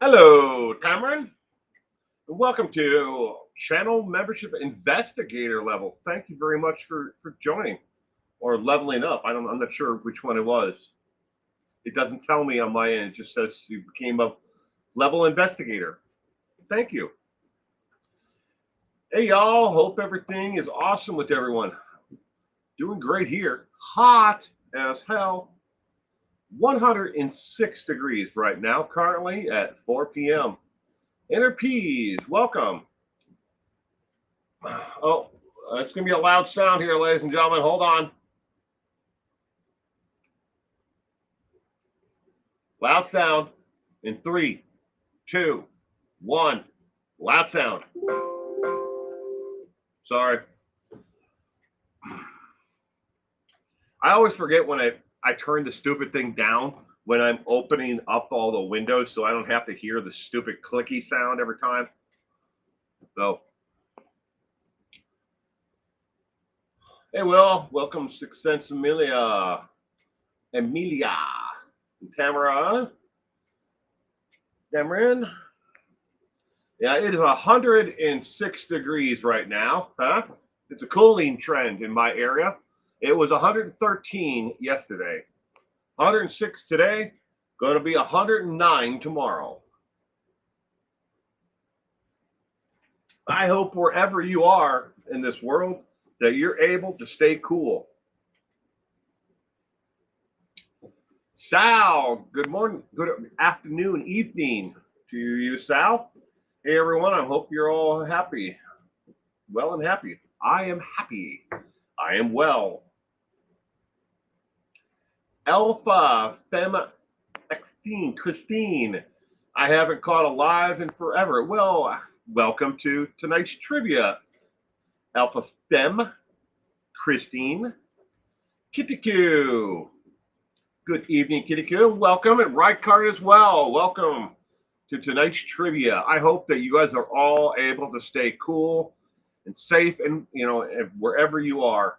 Hello, Cameron. Welcome to channel membership investigator level. Thank you very much for joining or leveling up. I'm not sure which one it was. It doesn't tell me on my end. It just says you became a level investigator. Thank you. Hey y'all, hope everything is awesome with everyone. Doing great here. Hot as hell. 106 degrees right now, currently at 4 p.m. Inner Peas, welcome. Oh, it's going to be a loud sound here, ladies and gentlemen. Hold on. Loud sound in 3, 2, 1. Loud sound. Sorry. I always forget when I turn the stupid thing down when I'm opening up all the windows so I don't have to hear the stupid clicky sound every time. So, hey, Will, welcome, Sixth Sense Emilia, and Tamara, Cameron. Yeah, it is 106 degrees right now, huh? It's a cooling trend in my area. It was 113 yesterday. 106 today, going to be 109 tomorrow. I hope wherever you are in this world that you're able to stay cool. Sal, good morning, good afternoon, evening to you, Sal. Hey, everyone, I hope you're all happy. Well and happy. I am happy. I am well. Alpha, Fema, Christine. I haven't caught a live in forever. Well, welcome to tonight's trivia. Alpha Fem, Christine, Kitiku. Good evening, Kitiku. Welcome, and Rykard as well. Welcome to tonight's trivia. I hope that you guys are all able to stay cool and safe, and wherever you are.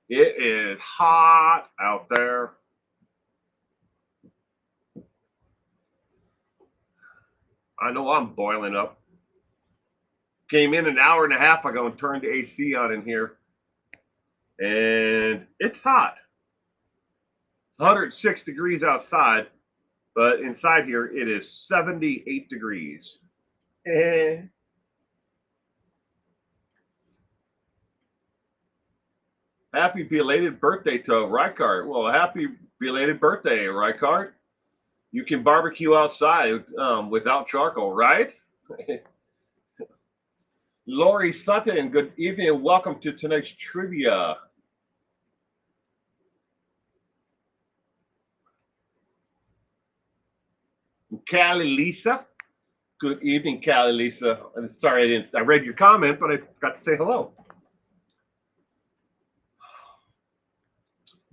It is hot out there. I know I'm boiling up. Came in an hour and a half ago and turned the AC on in here. And it's hot. 106 degrees outside, but inside here it is 78 degrees. Happy belated birthday to Rykard. Well, happy belated birthday, Rykard. You can barbecue outside without charcoal, right? Lori Sutton, good evening and welcome to tonight's trivia. Callie Lisa, good evening, Callie Lisa. Sorry, I read your comment, but I forgot to say hello.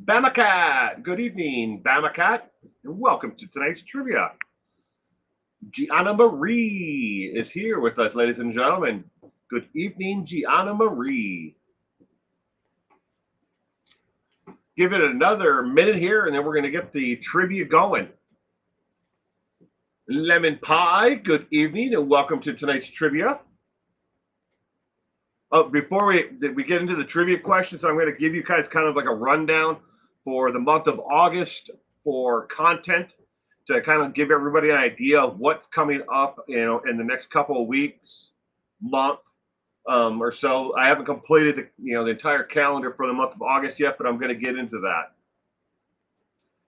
Bamacat, good evening, Bamacat, and welcome to tonight's trivia. Gianna Marie is here with us, ladies and gentlemen. Good evening, Gianna Marie. Give it another minute here, and then we're going to get the trivia going. Lemon Pie, good evening, and welcome to tonight's trivia. Before we get into the trivia questions, I'm going to give you guys kind of like a rundown for the month of August for content to kind of give everybody an idea of what's coming up, in the next couple of weeks, month or so. I haven't completed the entire calendar for the month of August yet, but I'm going to get into that.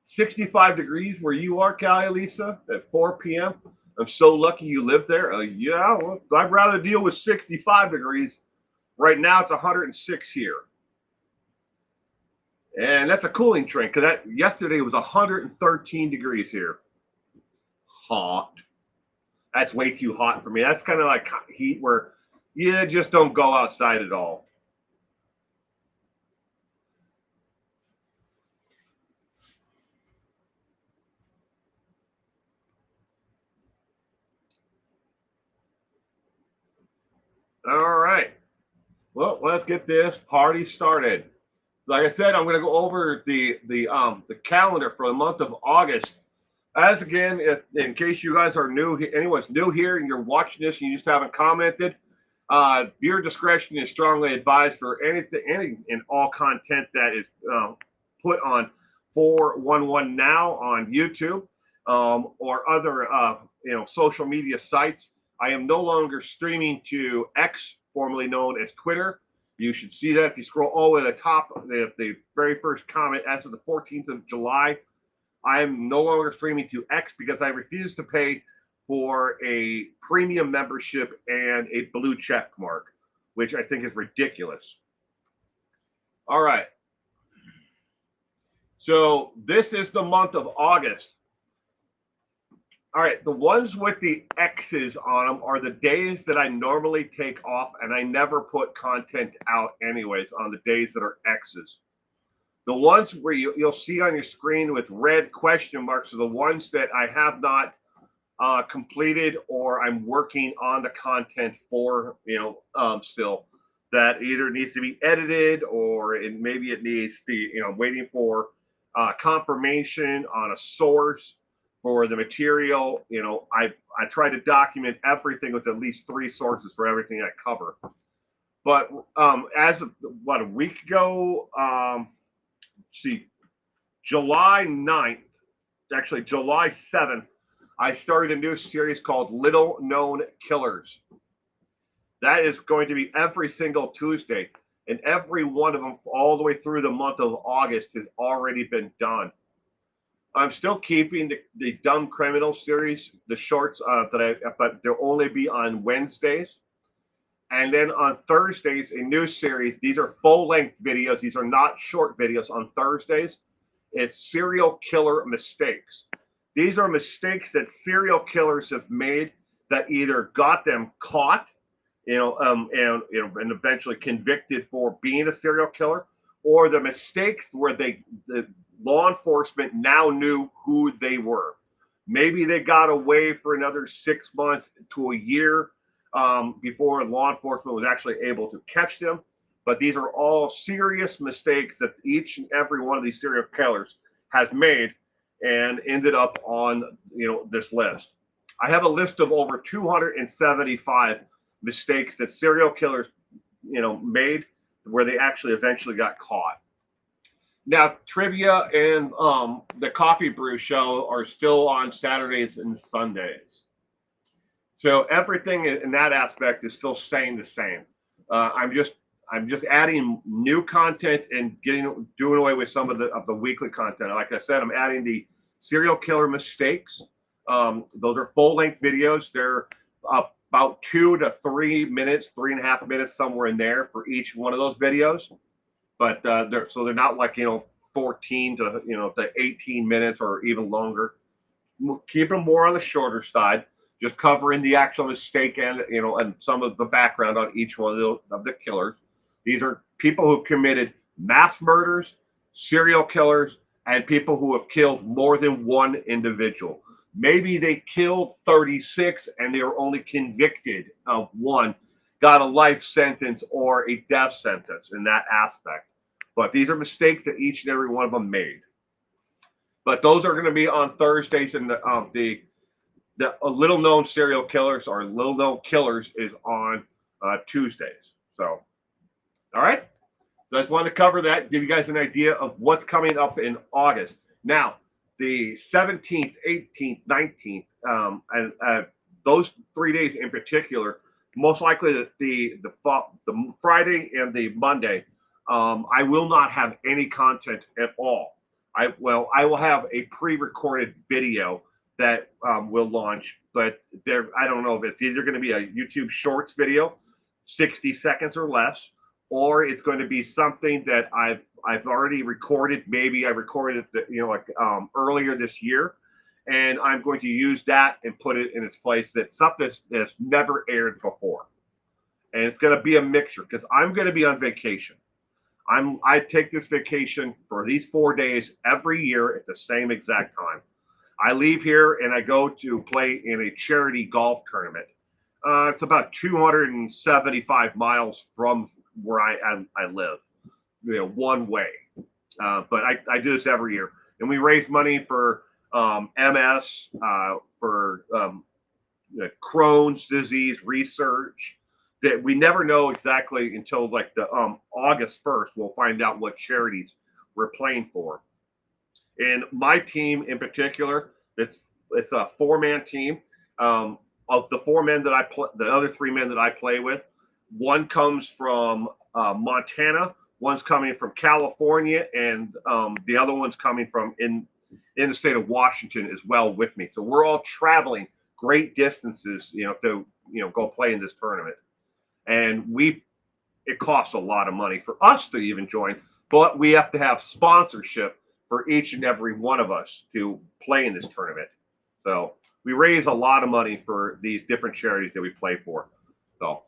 65 degrees where you are, Callie Lisa, at 4 p.m. I'm so lucky you live there. Yeah, well, I'd rather deal with 65 degrees. Right now it's 106 here. And that's a cooling trend because yesterday was 113 degrees here. Hot. That's way too hot for me. That's kind of like heat where you just don't go outside at all. All right. Well, let's get this party started. Like I said, I'm going to go over the calendar for the month of August. As again, if, in case you guys are new, anyone's new here and you're watching this and you just haven't commented, viewer discretion is strongly advised for anything, any and all content that is put on 411 Now on YouTube or other social media sites. I am no longer streaming to X, formerly known as Twitter. You should see that if you scroll all the way to the top, the very first comment as of the 14th of July. I am no longer streaming to X because I refuse to pay for a premium membership and a blue check mark, which I think is ridiculous. All right. So this is the month of August. All right, the ones with the X's on them are the days that I normally take off, and I never put content out anyways on the days that are X's. The ones where you'll see on your screen with red question marks are the ones that I have not completed or I'm working on the content for, still. That either needs to be edited or maybe it needs to, waiting for confirmation on a source for the material. I try to document everything with at least 3 sources for everything I cover. But as of a week ago, see, July 9th, actually July 7th, I started a new series called Little Known Killers. That is going to be every single Tuesday, and every one of them all the way through the month of August has already been done. I'm still keeping the Dumb Criminal series, the shorts but they'll only be on Wednesdays. And then on Thursdays, a new series. These are full-length videos. These are not short videos on Thursdays. It's serial killer mistakes. These are mistakes that serial killers have made that either got them caught, and eventually convicted for being a serial killer, or the mistakes where the law enforcement now knew who they were. Maybe they got away for another 6 months to a year before law enforcement was actually able to catch them. But these are all serious mistakes that each and every one of these serial killers has made and ended up on this list. I have a list of over 275 mistakes that serial killers made where they actually eventually got caught. Now, trivia and the Coffee Brew show are still on Saturdays and Sundays. So everything in that aspect is still staying the same. I'm just adding new content and doing away with some of the weekly content. Like I said, I'm adding the serial killer mistakes. Those are full-length videos. They're about 2 to 3 minutes, 3.5 minutes, somewhere in there for each one of those videos. But they're not like 14 to 18 minutes or even longer. Keep them more on the shorter side, just covering the actual mistake and some of the background on each one of the killers. These are people who've committed mass murders, serial killers, and people who have killed more than one individual. Maybe they killed 36 and they were only convicted of one, got a life sentence or a death sentence in that aspect. But these are mistakes that each and every one of them made. But those are going to be on Thursdays, and the little known serial killers or little known killers is on Tuesdays. So, all right. So I just wanted to cover that, give you guys an idea of what's coming up in August. Now, the 17th, 18th, 19th, and those 3 days in particular, most likely the Friday and the Monday, I will not have any content at all. I will have a pre-recorded video that will launch, but I don't know if it's either going to be a YouTube Shorts video, 60 seconds or less, or it's going to be something that I've already recorded. Maybe I recorded it, earlier this year, and I'm going to use that and put it in its place. That stuff that's never aired before, and it's going to be a mixture because I'm going to be on vacation. I take this vacation for these 4 days every year at the same exact time. I leave here and I go to play in a charity golf tournament. It's about 275 miles from where I live, one way. But I do this every year, and we raise money for MS, for Crohn's disease research. That we never know exactly until like the August 1st. We'll find out what charities we're playing for. And my team in particular, it's a 4-man team. Of the 4 men that I play, the other 3 men that I play with, one comes from Montana, one's coming from California, and the other one's coming from in the state of Washington as well with me. So we're all traveling great distances, to go play in this tournament. And it costs a lot of money for us to even join, but we have to have sponsorship for each and every one of us to play in this tournament. So we raise a lot of money for these different charities that we play for. So,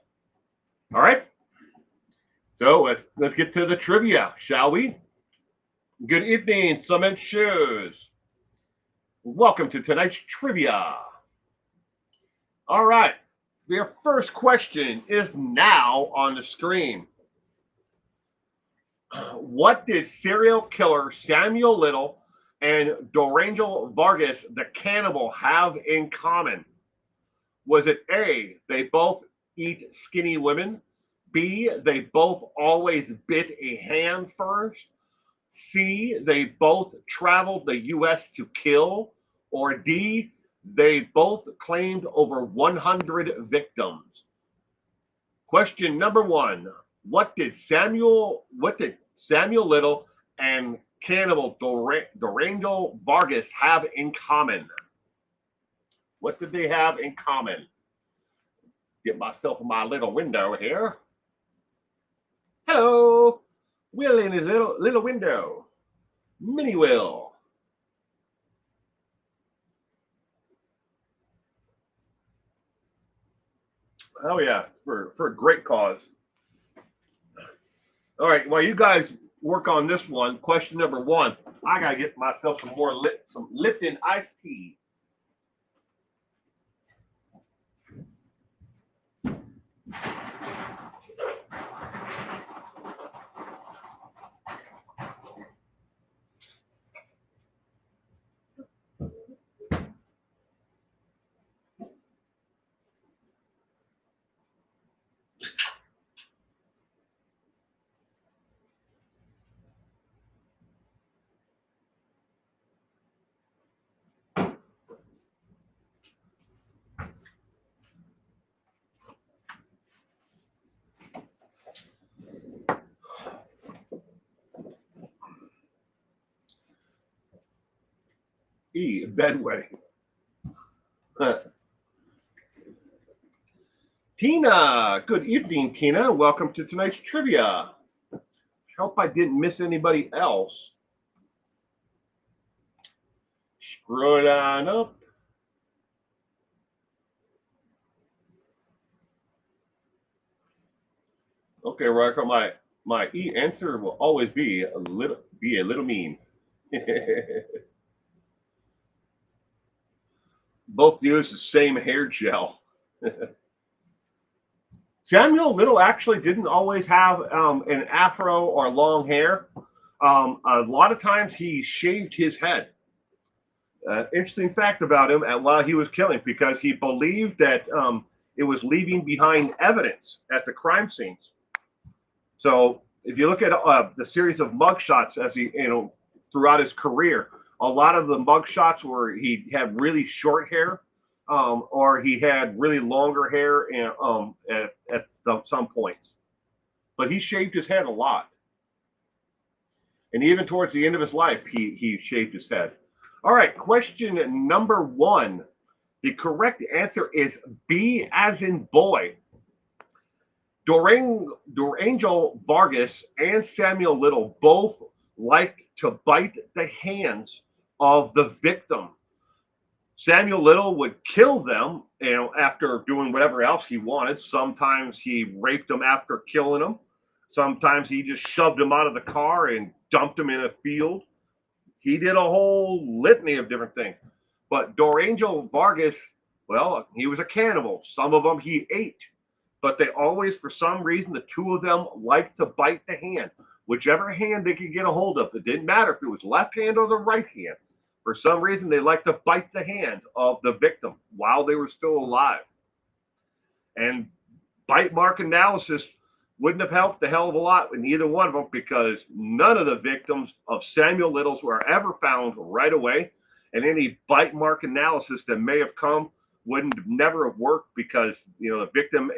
all right. So let's get to the trivia, shall we? Good evening, Summit Shoes. Welcome to tonight's trivia. All right. Your first question is now on the screen. What did serial killer Samuel Little and Dorangel Vargas, the cannibal, have in common? Was it A, they both eat skinny women? B, they both always bit a hand first? C, they both traveled the U.S. to kill? Or D, they both claimed over 100 victims? Question number 1. What did Samuel Little and cannibal Dorangel Vargas have in common? What did they have in common? Get myself in my little window here. Hello, Will in his little window. Mini Will. Oh yeah, for a great cause. All right, while you guys work on this one, question number 1. I gotta get myself some Lipton iced tea. Bedwetting. Tina, good evening, Tina. Welcome to tonight's trivia. Hope I didn't miss anybody else. Scroll it on up. Okay, Rocco, my answer will always be a little mean. Both use the same hair gel. Samuel Little actually didn't always have an afro or long hair. A lot of times he shaved his head. Interesting fact about him while he was killing, because he believed that it was leaving behind evidence at the crime scenes. So if you look at the series of mugshots as he, throughout his career, a lot of the mugshots where he had really short hair, or he had really longer hair at some points. But he shaved his head a lot. And even towards the end of his life, he shaved his head. All right, question number 1. The correct answer is B as in boy. Dorangel Vargas and Samuel Little both liked to bite the hands of the victim. Samuel Little would kill them, after doing whatever else he wanted. Sometimes he raped them after killing them. Sometimes he just shoved them out of the car and dumped them in a field. He did a whole litany of different things. But Dorangel Vargas, well, he was a cannibal. Some of them he ate. But they always, for some reason, the two of them liked to bite the hand. Whichever hand they could get a hold of. It didn't matter if it was left hand or the right hand. For some reason, they like to bite the hand of the victim while they were still alive. And bite mark analysis wouldn't have helped a hell of a lot in either one of them, because none of the victims of Samuel Little's were ever found right away. And any bite mark analysis that may have come wouldn't never have worked, because the victim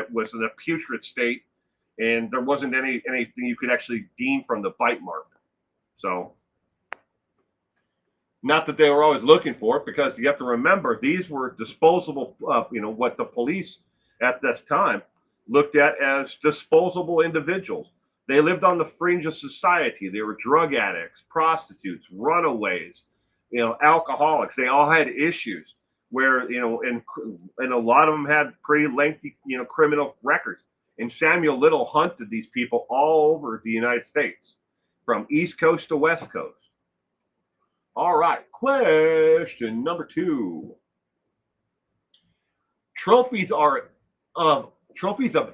was in a putrid state, and there wasn't anything you could actually deem from the bite mark. So, not that they were always looking for it, because you have to remember these were disposable. What the police at this time looked at as disposable individuals. They lived on the fringe of society. They were drug addicts, prostitutes, runaways, alcoholics. They all had issues where, and a lot of them had pretty lengthy, criminal records. And Samuel Little hunted these people all over the United States, from East Coast to West Coast. All right, question number 2. Trophies of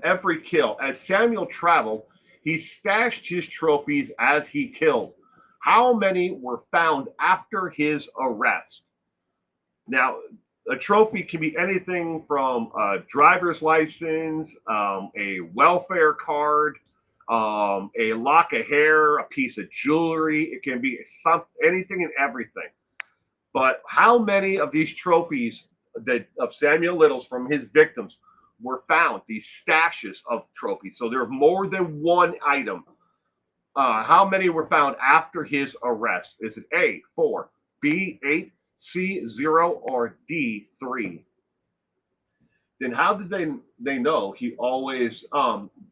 every kill. As Samuel traveled, he stashed his trophies as he killed. How many were found after his arrest? Now, a trophy can be anything from a driver's license, a welfare card, a lock of hair, a piece of jewelry. It can be anything and everything. But how many of these trophies of Samuel Little's from his victims were found? These stashes of trophies. So there are more than one item. How many were found after his arrest? Is it A, 4, B, 8, C, 0, or D, 3? Then how did they know he always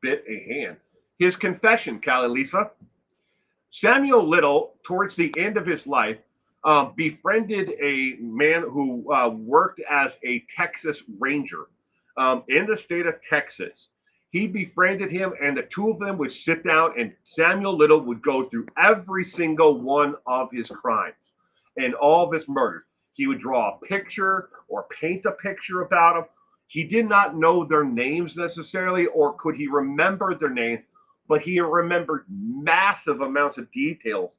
bit a hand? His confession, Callie-Lisa. Samuel Little, towards the end of his life, befriended a man who worked as a Texas Ranger in the state of Texas. He befriended him, and the two of them would sit down, and Samuel Little would go through every single one of his crimes and all of his murders. He would draw a picture or paint a picture about them. He did not know their names necessarily, or could he remember their names, but he remembered massive amounts of details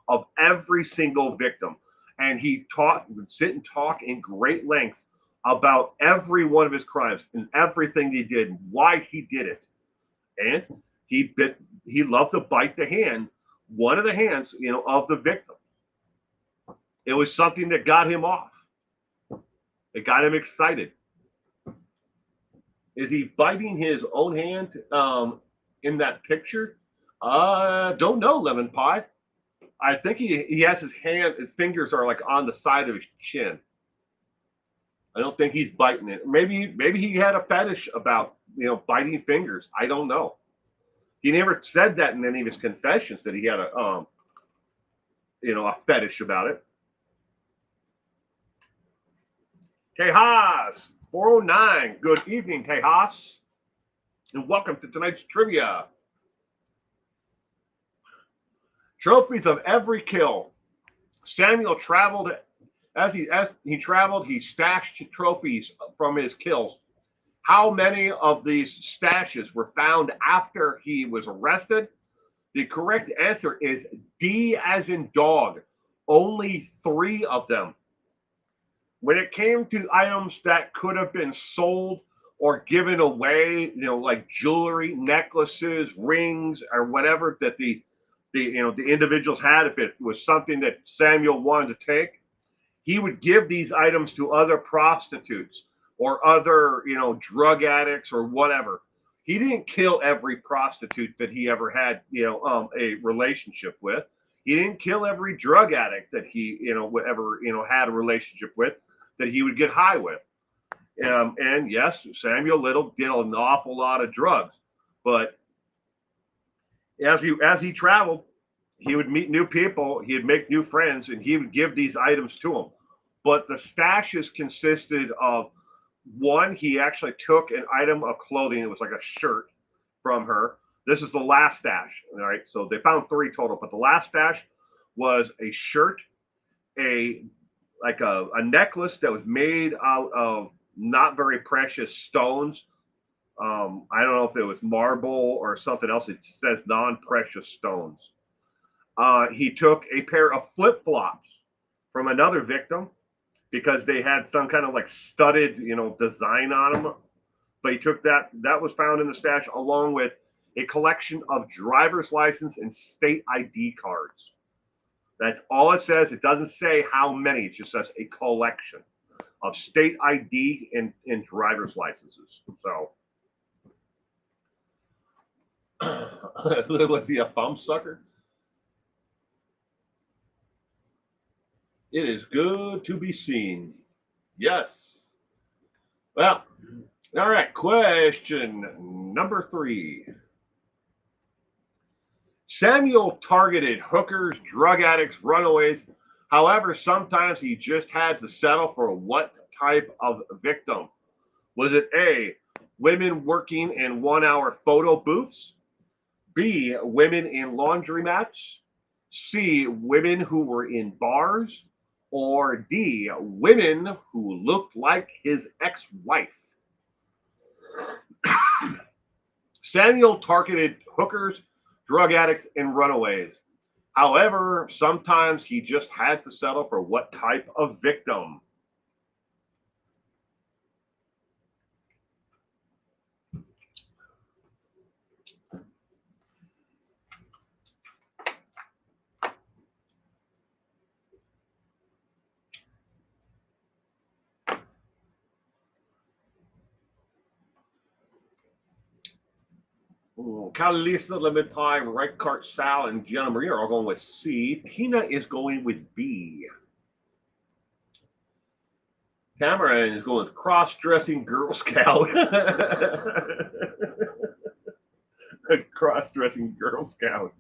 of every single victim. And he would sit and talk in great lengths about every one of his crimes and everything he did, and why he did it. And he loved to bite the hand, one of the hands, of the victim. It was something that got him off. It got him excited. Is he biting his own hand in that picture? Don't know, Lemon Pie. I think he has his fingers are like on the side of his chin. I don't think he's biting it. Maybe he had a fetish about biting fingers. I don't know. He never said that in any of his confessions, that he had a fetish about it. Tejas 409. Good evening, Tejas, and welcome to tonight's trivia. Trophies of every kill. Samuel traveled. As he traveled, he stashed trophies from his kills. How many of these stashes were found after he was arrested? The correct answer is D as in dog. Only 3 of them. When it came to items that could have been sold or given away, like jewelry, necklaces, rings, or whatever that the individuals had, if it was something that Samuel wanted to take, he would give these items to other prostitutes or other, drug addicts or whatever. He didn't kill every prostitute that he ever had, a relationship with. He didn't kill every drug addict that he, ever, had a relationship with, that he would get high with. And yes, Samuel Little did an awful lot of drugs, but as he traveled, he would meet new people, he'd make new friends, and he would give these items to them. But the stashes consisted of, one, he actually took an item of clothing. It was like a shirt from her. This is the last stash. All right. So they found 3 total, but the last stash was a shirt, a necklace that was made out of not very precious stones. I don't know if it was marble or something else. It says non-precious stones. He took a pair of flip-flops from another victim because they had some kind of like studded, design on them. But he took that. That was found in the stash along with a collection of driver's license and state ID cards. That's all it says. It doesn't say how many. It just says a collection of state ID and driver's licenses. So, was he a thumb sucker? It is good to be seen. Yes. Well, all right. Question number 3. Samuel targeted hookers, drug addicts, runaways. However, sometimes he just had to settle for what type of victim? Was it A, women working in 1-hour photo booths? B, women in laundromats? C, women who were in bars? Or D, women who looked like his ex-wife? Samuel targeted hookers, drug addicts, and runaways. However, sometimes he just had to settle for what type of victim? Calista, Lemon Pie, Reichart, Sal, and Gianna Maria are all going with C. Tina is going with B. Cameron is going with cross-dressing Girl Scout. Cross-dressing Girl Scout.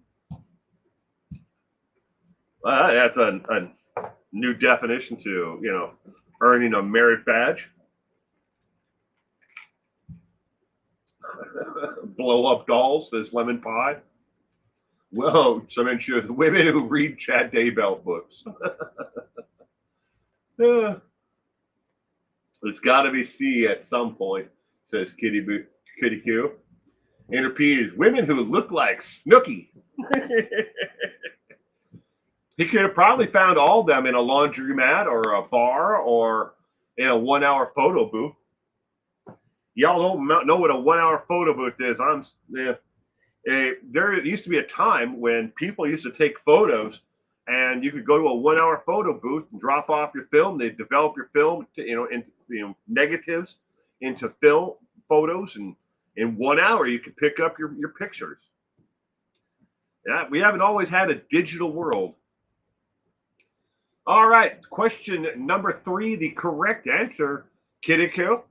That's a new definition to, earning a merit badge. Blow up dolls, says Lemon Pie. Whoa, someone shows women who read Chad Daybell books. It's got to be C at some point, says Kitty Q. And repeats, women who look like Snooki. He could have probably found all of them in a laundromat or a bar or in a 1-hour photo booth. Y'all don't know what a 1-hour photo booth is. There used to be a time when people used to take photos, and you could go to a 1-hour photo booth and drop off your film. They develop your film, into negatives into film photos, and in 1 hour you could pick up your pictures. Yeah, we haven't always had a digital world. All right, question number 3. The correct answer, Kidiko.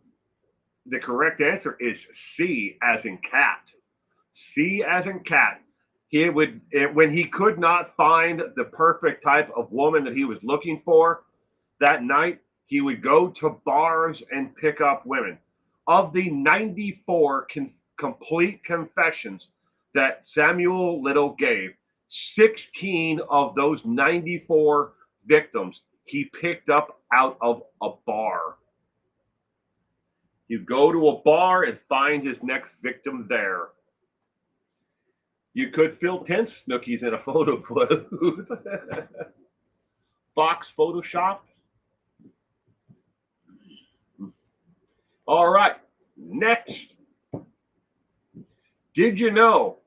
The correct answer is C as in cat. C as in cat. When he could not find the perfect type of woman that he was looking for that night, he would go to bars and pick up women. Of the 94 complete confessions that Samuel Little gave, 16 of those 94 victims he picked up out of a bar. You go to a bar and find his next victim there. You could fill 10 Snookies in a photo booth. Fox Photoshop. All right, next. Did you know?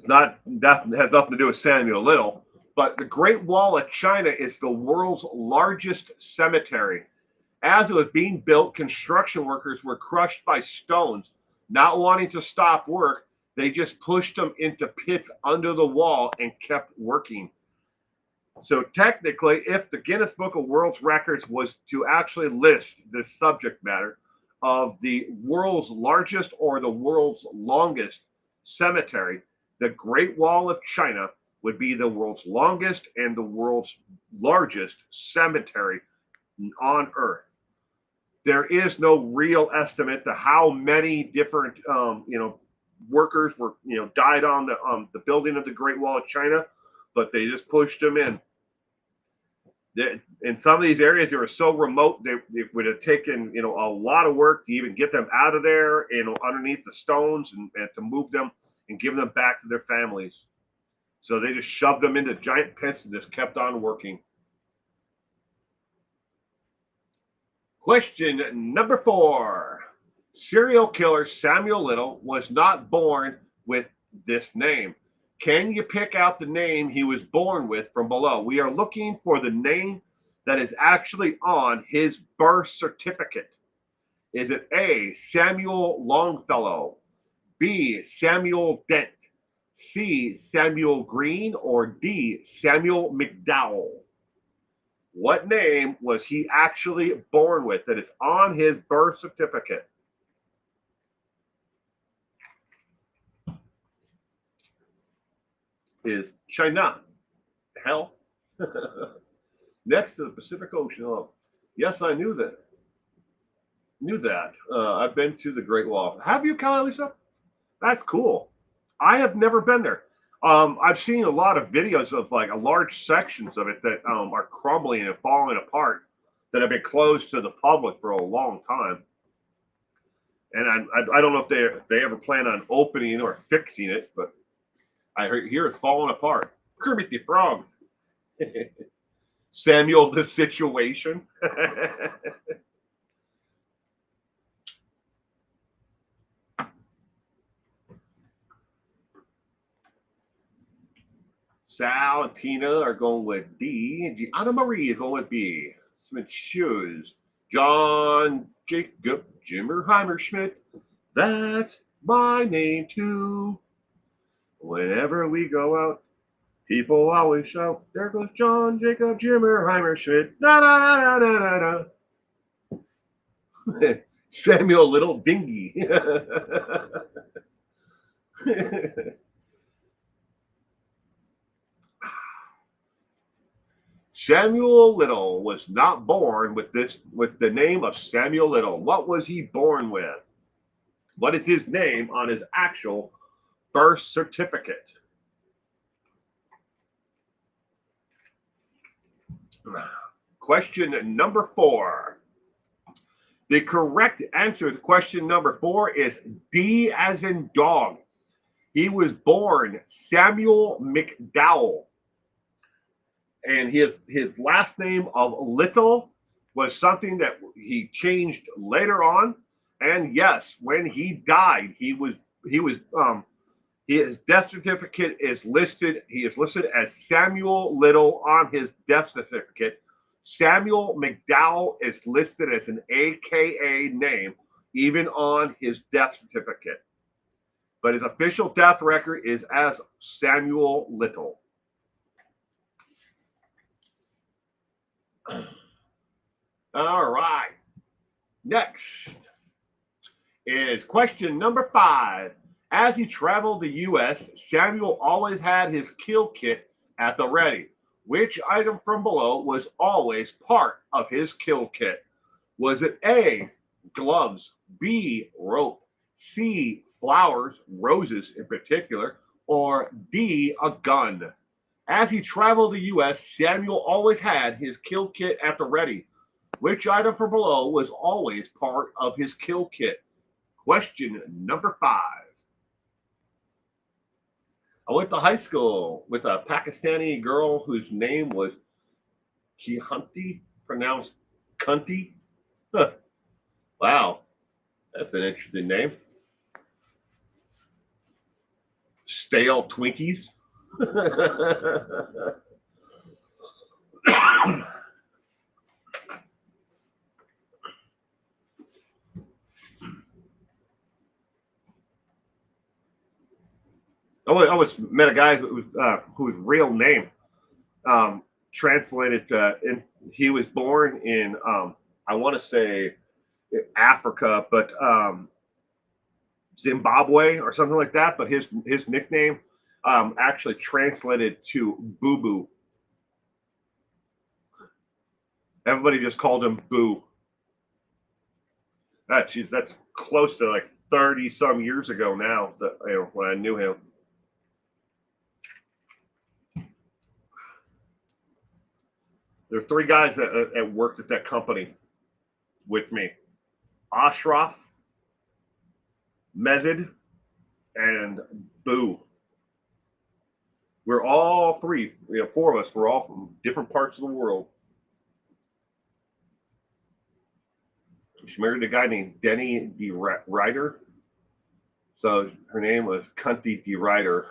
That has nothing to do with Samuel Little, but the Great Wall of China is the world's largest cemetery. As it was being built, construction workers were crushed by stones. Not wanting to stop work, they just pushed them into pits under the wall and kept working. So technically, if the Guinness Book of World Records was to actually list this subject matter of the world's largest or the world's longest cemetery, the Great Wall of China would be the world's longest and the world's largest cemetery on Earth. There is no real estimate to how many different, workers were, died on the building of the Great Wall of China, but they just pushed them in. In some of these areas, they were so remote, it would have taken, a lot of work to even get them out of there, underneath the stones and to move them and give them back to their families. So they just shoved them into giant pits and just kept on working. Question number 4. Serial killer Samuel Little was not born with this name. Can you pick out the name he was born with from below? We are looking for the name that is actually on his birth certificate. Is it A, Samuel Longfellow, B, Samuel Dent, C, Samuel Green, or D, Samuel McDowell? What name was he actually born with that is on his birth certificate? Is China. Hell. Next to the Pacific Ocean. Oh, yes, I knew that. I've been to the Great Wall. Have you, Kyle, Lisa? That's cool. I have never been there. I've seen a lot of videos of like a large sections of it that are crumbling and falling apart that have been closed to the public for a long time. And I don't know if they ever plan on opening or fixing it, but I hear it's falling apart. Kermit the Frog. Samuel the Situation. Sal and Tina are going with D. And Anna Marie is going with B. Smith Shoes. John Jacob Jimmerheimer Schmidt. That's my name too. Whenever we go out, people always shout, there goes John Jacob Jimmerheimer Schmidt. Da da da da da da. Samuel Little Dingy. Samuel Little was not born with the name of Samuel Little. What was he born with? What is his name on his actual birth certificate? Question number 4. The correct answer to question number 4 is D as in dog. He was born Samuel McDowell. And his last name of Little was something that he changed later on. And yes, when he died, his death certificate is listed. He is listed as Samuel Little on his death certificate. Samuel McDowell is listed as an AKA name, even on his death certificate. But his official death record is as Samuel Little. All right. Next is question number 5. As he traveled the U.S., Samuel always had his kill kit at the ready. Which item from below was always part of his kill kit? Was it A, gloves, B, rope, C, flowers, roses in particular, or D, a gun? As he traveled the U.S., Samuel always had his kill kit at the ready. Which item from below was always part of his kill kit? Question number 5. I went to high school with a Pakistani girl whose name was Kihanti, pronounced Cunty. Huh. Wow, that's an interesting name. Stale Twinkies. I once met a guy whose real name translated to, he was born in, I want to say Africa, but Zimbabwe or something like that. But his nickname actually translated to Boo Boo. Everybody just called him Boo. That's close to like 30 some years ago now, that, when I knew him. There are 3 guys that worked at that company with me: Ashraf, Mezid, and Boo. We're all 3, 4 of us. We're all from different parts of the world. She married a guy named Denny D. Ryder. So her name was Cunty D. Ryder.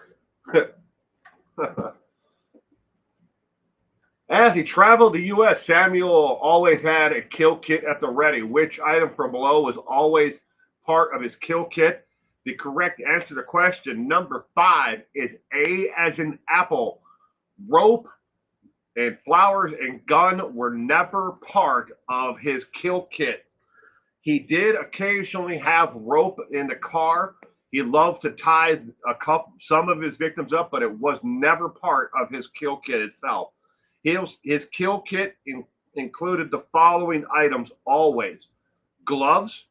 As he traveled the U.S., Samuel always had a kill kit at the ready. Which item from below was always part of his kill kit? The correct answer to question number 5 is A as in apple. Rope and flowers and gun were never part of his kill kit. He did occasionally have rope in the car. He loved to tie some of his victims up, but it was never part of his kill kit itself. His kill kit included the following items always: gloves,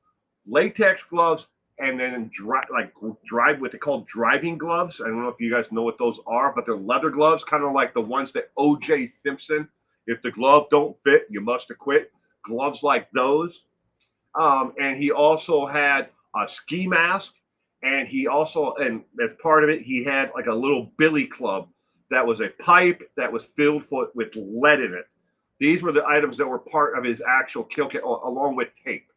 latex gloves, and then what they call driving gloves. I don't know if you guys know what those are, but they're leather gloves, kind of like the ones that O.J. Simpson, if the glove don't fit, you must acquit. Gloves like those. And he also had a ski mask, and and as part of it, he had like a little billy club that was a pipe that was filled with lead in it. These were the items that were part of his actual kill kit, along with tape.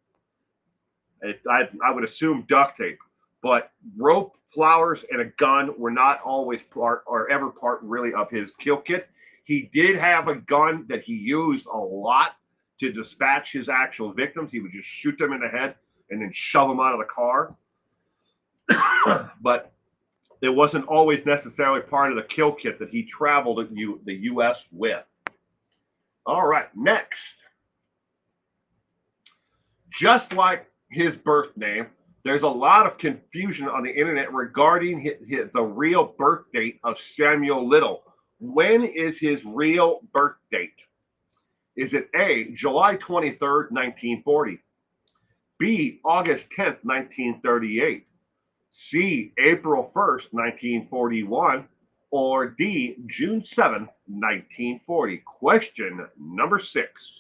I would assume duct tape, but rope, flowers, and a gun were not always part or ever part really of his kill kit. He did have a gun that he used a lot to dispatch his actual victims. He would just shoot them in the head and then shove them out of the car. But it wasn't always necessarily part of the kill kit that he traveled the U.S. with. All right, next. Just like his birth name, there's a lot of confusion on the internet regarding the real birth date of Samuel Little. When is his real birth date? Is it A, July 23rd, 1940, B, August 10th, 1938, C, April 1st, 1941, or D, June 7th, 1940? Question number 6.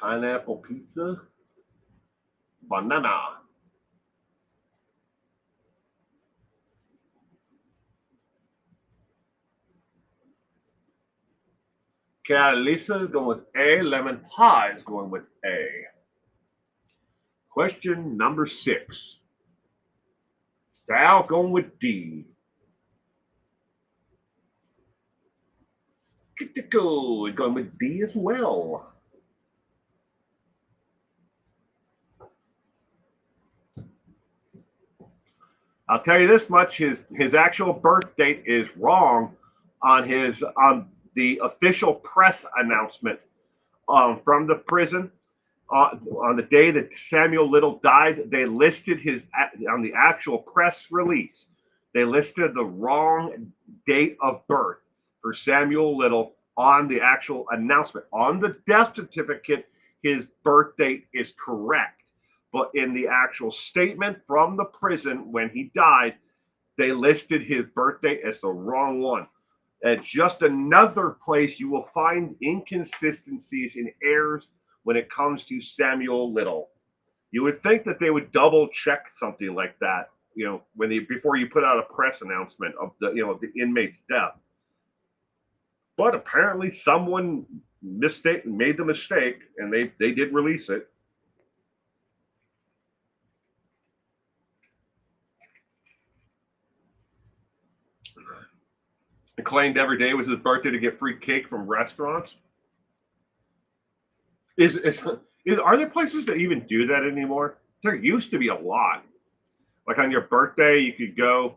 Pineapple pizza, banana. Lisa is going with A. Lemon pie is going with A. Question number 6. Sal going with D. Kittico is going with D as well. I'll tell you this much: his actual birth date is wrong on the official press announcement from the prison. On the day that Samuel Little died, they listed on the actual press release. They listed the wrong date of birth for Samuel Little on the actual announcement. On the death certificate, his birth date is correct. But in the actual statement from the prison when he died, they listed his birthday as the wrong one. At just another place you will find inconsistencies and errors when it comes to Samuel Little. You would think that they would double check something like that, before you put out a press announcement of the inmate's death. But apparently someone made the mistake, and they did release it. He claimed every day was his birthday to get free cake from restaurants. Are there places that even do that anymore? There used to be a lot. Like on your birthday, you could go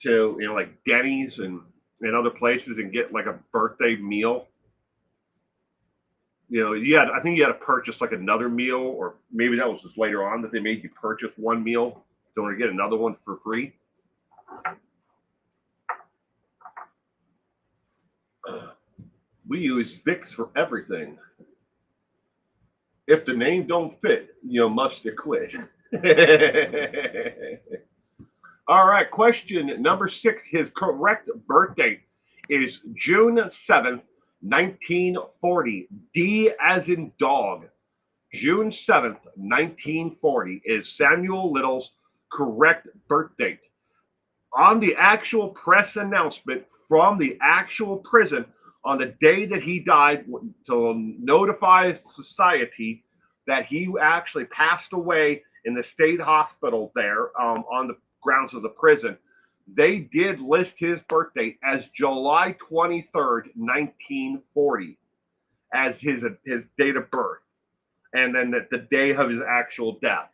to like Denny's and other places and get like a birthday meal. I think you had to purchase like another meal, or maybe that was just later on that they made you purchase one meal in order to get another one for free. We use Vicks for everything. If the name don't fit, you must acquit. All right, question number 6. His correct birth date is June 7th, 1940. D as in dog. June 7th, 1940 is Samuel Little's correct birth date. on the actual press announcement from the actual prison on the day that he died to notify society that he actually passed away in the state hospital there on the grounds of the prison. They did list his birthday as July 23rd, 1940, as his date of birth, and then the day of his actual death.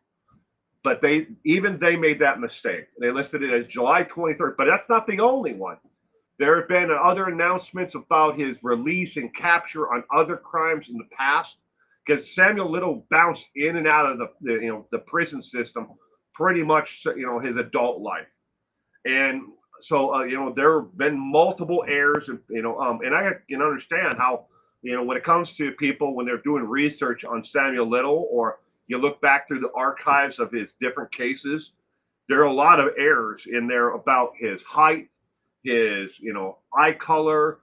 But they made that mistake. They listed it as July 23rd, but that's not the only one. There have been other announcements about his release and capture on other crimes in the past, because Samuel Little bounced in and out of the prison system pretty much his adult life, and so there have been multiple errors, and and I can understand how when it comes to people when they're doing research on Samuel Little, or you look back through the archives of his different cases, there are a lot of errors in there about his height, his eye color,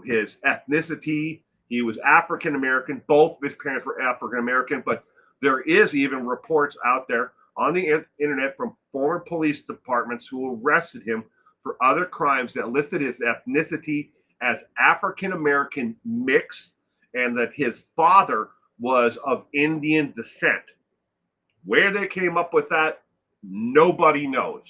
his ethnicity. He was African American. Both of his parents were African American, but there is even reports out there on the internet from former police departments who arrested him for other crimes that listed his ethnicity as African American mixed, and that his father was of Indian descent. Where they came up with that, nobody knows.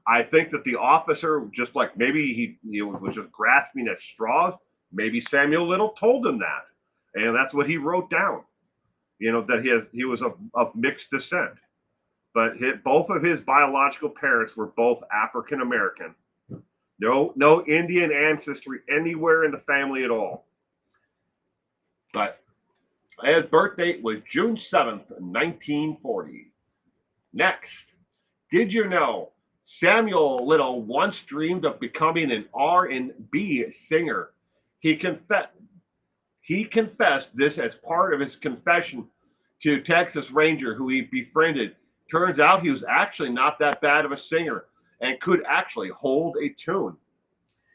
I think that the officer, just like maybe he was just grasping at straws, maybe Samuel Little told him that. And that's what he wrote down, that he was of mixed descent. But both of his biological parents were both African American. No Indian ancestry anywhere in the family at all. But his birth date was June 7th, 1940. Next, did you know Samuel Little once dreamed of becoming an R&B singer? He confessed this as part of his confession to Texas Ranger, who he befriended. Turns out he was actually not that bad of a singer and could actually hold a tune.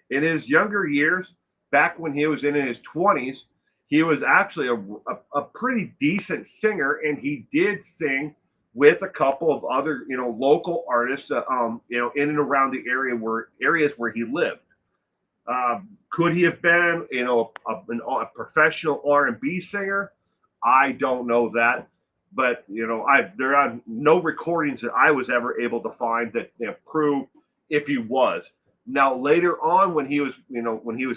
In his younger years, back when he was in his 20s, he was actually a pretty decent singer, and he did sing with a couple of other local artists in and around the areas where he lived. Could he have been a professional R&B singer? I don't know that, but there are no recordings that I was ever able to find that prove if he was. Now later on, when he was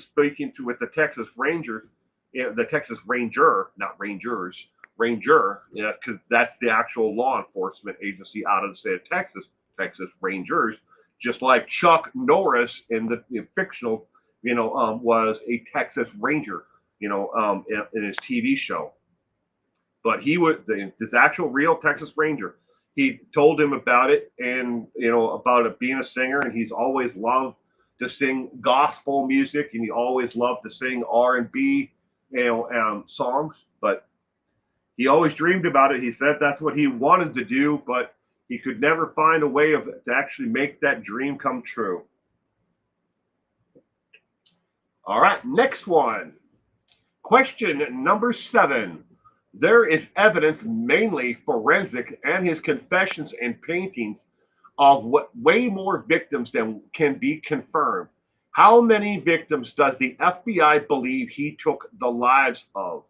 speaking with the Texas Rangers, the Texas Ranger, not Rangers, Ranger, because that's the actual law enforcement agency out of the state of Texas, Texas Rangers, just like Chuck Norris in the fictional, was a Texas Ranger, in his TV show. But he was this actual real Texas Ranger. He told him about it, and about it being a singer, and he's always loved to sing gospel music, and he always loved to sing R&B, songs. But he always dreamed about it. He said that's what he wanted to do, but he could never find a way to actually make that dream come true. All right, next one. Question number 7. There is evidence, mainly forensic, and his confessions and paintings of way more victims than can be confirmed. How many victims does the FBI believe he took the lives of?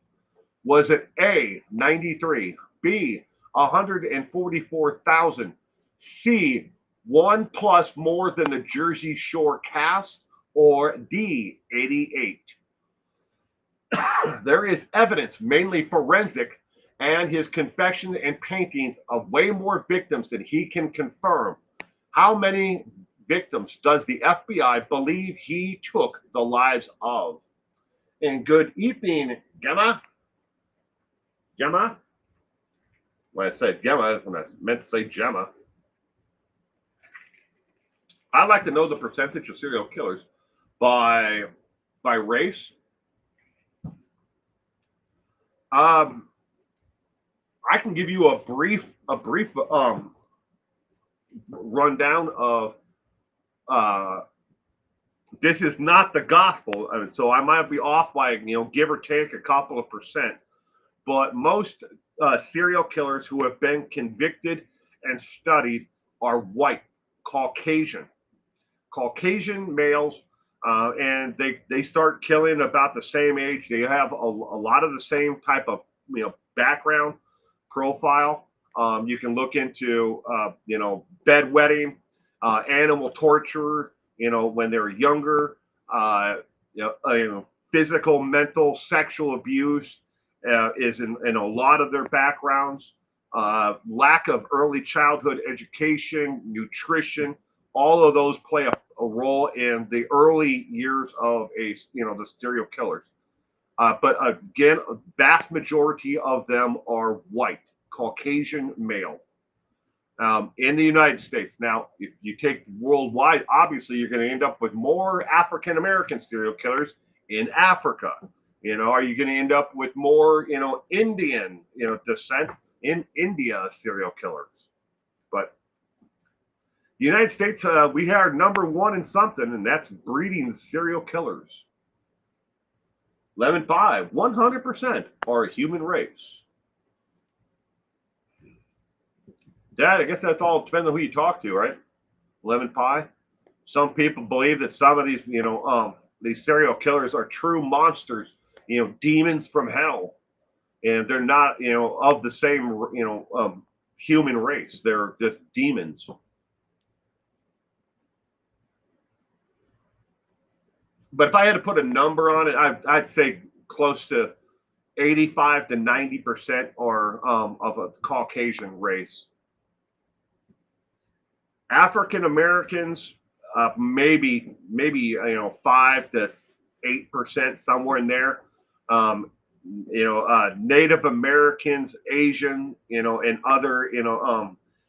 Was it A, 93, B, 144,000, C, 1 plus more than the Jersey Shore cast, or D, 88? There is evidence, mainly forensic, and his confession and paintings of way more victims than he can confirm. How many victims does the FBI believe he took the lives of? And good evening, Gemma. Gemma? When I said Gemma, when I meant to say Gemma. I'd like to know the percentage of serial killers by race. I can give you a brief rundown of this is not the gospel, so I might be off by give or take a couple of percent, but most serial killers who have been convicted and studied are white, Caucasian. Caucasian males, and they start killing about the same age. They have a lot of the same type of background profile. You can look into bedwetting, animal torture. When they're younger, physical, mental, sexual abuse is in a lot of their backgrounds. Lack of early childhood education, nutrition, all of those play a role in the early years of the serial killers. But again, a vast majority of them are white, Caucasian male. In the United States. Now, if you take worldwide, obviously you're going to end up with more African American serial killers in Africa. Are you going to end up with more, Indian, descent in India serial killers? But the United States, we are number one in something, and that's breeding serial killers. 11.5, 100% are a human race. Dad, I guess that's all depends on who you talk to, right? 11.5. Some people believe that some of these serial killers are true monsters, demons from hell, and they're not, of the same, human race. They're just demons. But if I had to put a number on it, I'd say close to 85 to 90% are of a Caucasian race. African Americans, maybe 5 to 8%, somewhere in there. Native Americans, Asian, and other,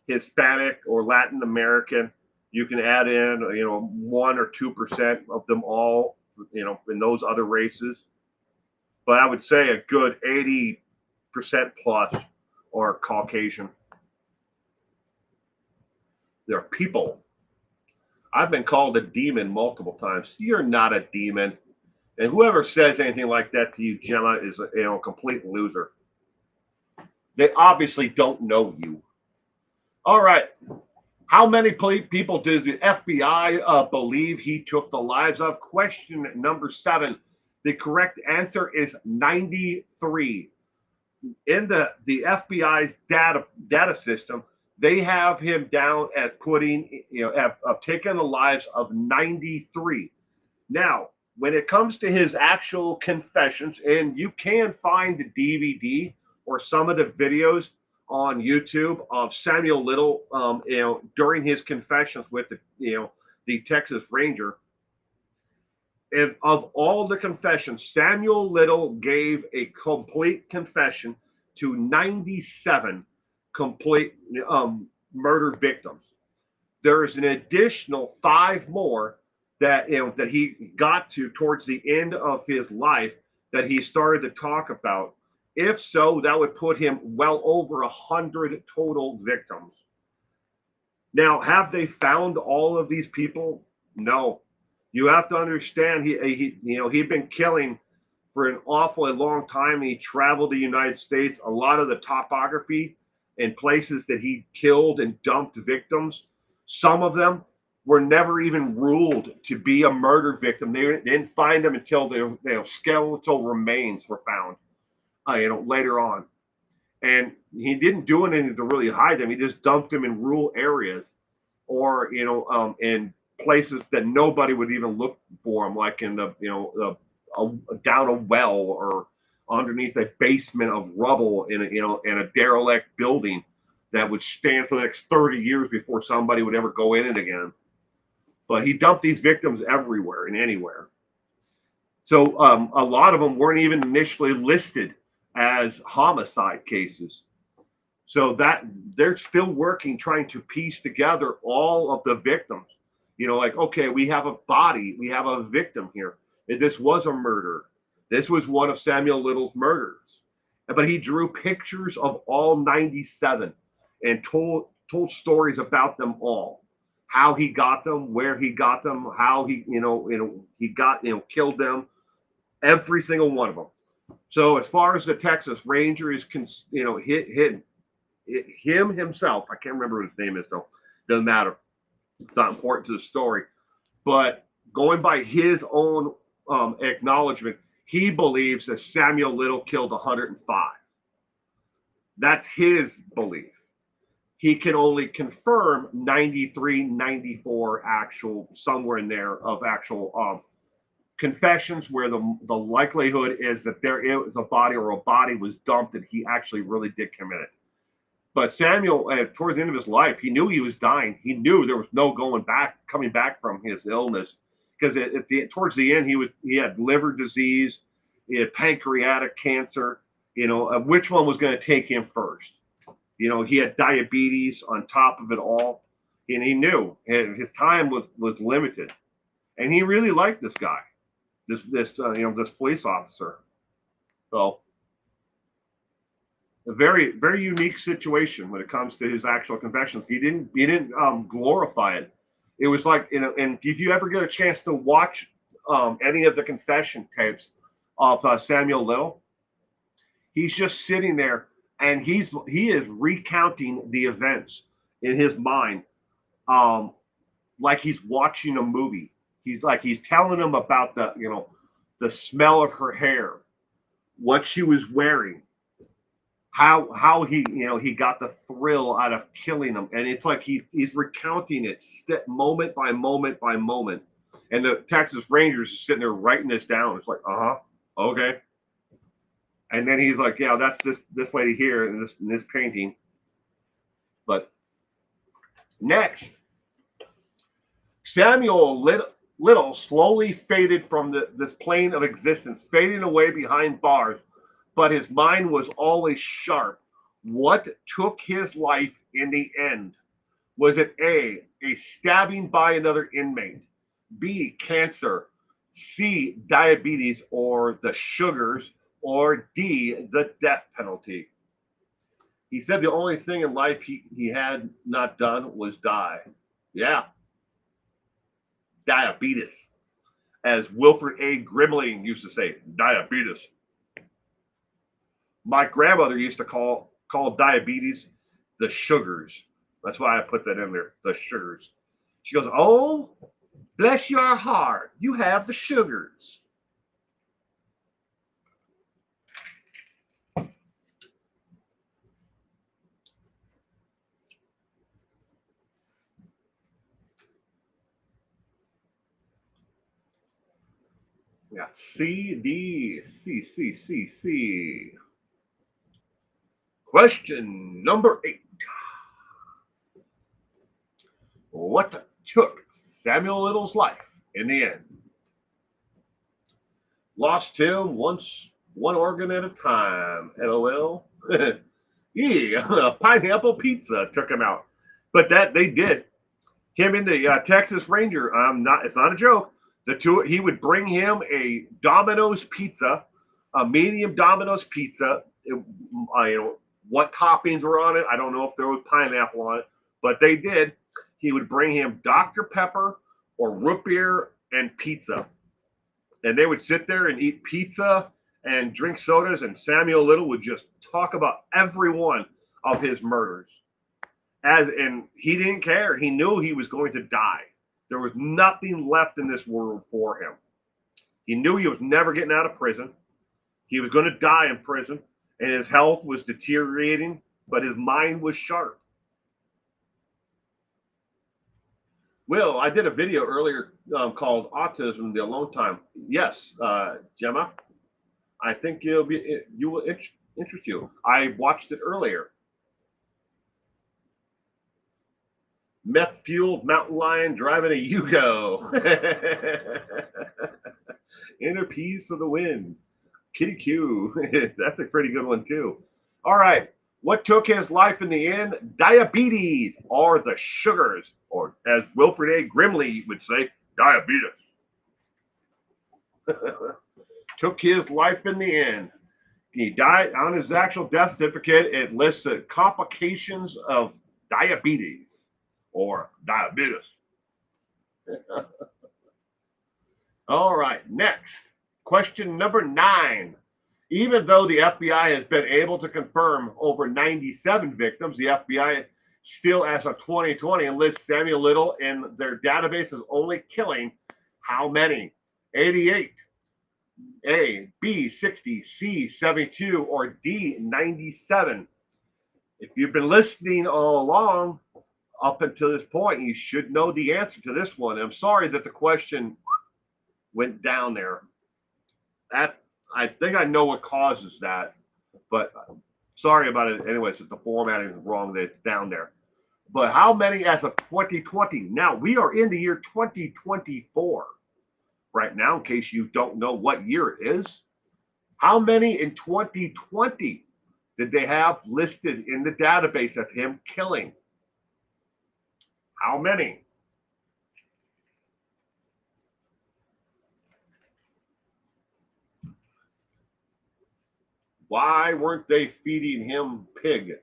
Hispanic or Latin American. You can add in, 1 or 2% of them all, in those other races. But I would say a good 80% plus are Caucasian. They're people. I've been called a demon multiple times. You're not a demon. And whoever says anything like that to you, Gemma, is a complete loser. They obviously don't know you. All right. How many people does the FBI believe he took the lives of? Question number 7. The correct answer is 93. In the FBI's data system, they have him down as putting, have taken the lives of 93. Now, when it comes to his actual confessions, and you can find the DVD or some of the videos on YouTube of Samuel Little, during his confessions with the Texas Ranger. And of all the confessions, Samuel Little gave a complete confession to 97 complete murder victims. There is an additional 5 more that that he got to towards the end of his life that he started to talk about. If so, that would put him well over 100 total victims. Now, have they found all of these people? No. You have to understand he'd been killing for an awfully long time. He traveled the United States. A lot of the topography and places that he killed and dumped victims, some of them were never even ruled to be a murder victim. They didn't find them until their skeletal remains were found, later on. And he didn't do anything to really hide them. He just dumped them in rural areas, or in places that nobody would even look for them, like in down a well or underneath a basement of rubble in a derelict building that would stand for the next 30 years before somebody would ever go in it again. But he dumped these victims everywhere and anywhere. So a lot of them weren't even initially listed as homicide cases. So that they're still working, trying to piece together all of the victims. Like, okay, we have a body, we have a victim here. This was a murder. This was one of Samuel Little's murders. But he drew pictures of all 97 and told stories about them all. How he got them, where he got them, how he killed them, every single one of them. So as far as the Texas Ranger is, him himself, I can't remember what his name is though. Doesn't matter. It's not important to the story. But going by his own acknowledgement, he believes that Samuel Little killed 105. That's his belief. He can only confirm 93, 94 actual, somewhere in there, of actual confessions where the likelihood is that there is a body, or a body was dumped and he actually really did commit it. But Samuel, towards the end of his life, he knew he was dying. He knew there was no coming back from his illness, because towards the end he had liver disease, he had pancreatic cancer. Which one was going to take him first? He had diabetes on top of it all, and he knew his time was limited, and he really liked this guy, this police officer. So a very, very unique situation when it comes to his actual confessions. He didn't glorify it. It was like, and if you ever get a chance to watch any of the confession tapes of Samuel Little, he's just sitting there and he is recounting the events in his mind, like he's watching a movie. He's telling them about the smell of her hair, what she was wearing, how he got the thrill out of killing them, and it's like he's recounting it moment by moment by moment, and the Texas Rangers is sitting there writing this down. It's like, okay. And then he's like, yeah, that's this lady here in this painting. But next, Samuel Little slowly faded from this plane of existence, fading away behind bars, but his mind was always sharp. What took his life in the end? Was it A, stabbing by another inmate, B, cancer, C, diabetes or the sugars, or D, the death penalty? He said the only thing in life he had not done was die. Yeah. Diabetes. As Wilfred A. Grimling used to say, diabetes. My grandmother used to call diabetes the sugars. That's why I put that in there, the sugars. She goes, oh, bless your heart, you have the sugars. Yeah, C, D, C, C, C, C. Question number 8. What took Samuel Little's life in the end? Lost him one organ at a time. LOL. Yeah, pineapple pizza took him out. But that they did. Him and the Texas Ranger. It's not a joke. He would bring him a Domino's pizza, a medium Domino's pizza. What toppings were on it? I don't know if there was pineapple on it, but they did. He would bring him Dr. Pepper or root beer and pizza, and they would sit there and eat pizza and drink sodas. And Samuel Little would just talk about every one of his murders, and he didn't care. He knew he was going to die. There was nothing left in this world for him. He knew he was never getting out of prison. He was going to die in prison, and his health was deteriorating, but his mind was sharp. Will, I did a video earlier called Autism, the Alone Time. Yes, Gemma, I think you will interest you. I watched it earlier. Meth-fueled mountain lion driving a Yugo. Inner peace for the win. Kitty Q. That's a pretty good one, too. All right. What took his life in the end? Diabetes or the sugars, or as Wilfred A. Grimley would say, diabetes. Took his life in the end. He died. On his actual death certificate, it lists the complications of diabetes or diabetes. All right, next. Question number 9. Even though the FBI has been able to confirm over 97 victims, the FBI still as of 2020 enlists Samuel Little in their database as only killing how many? 88, A, B, 60, C, 72, or D, 97. If you've been listening all along up until this point, you should know the answer to this one. I'm sorry that the question went down there. That I think I know what causes that, but sorry about it. Anyways, if the formatting is wrong, that it's down there. But how many as of 2020? Now we are in the year 2024 right now, in case you don't know what year it is. How many in 2020 did they have listed in the database of him killing? How many? Why weren't they feeding him pig?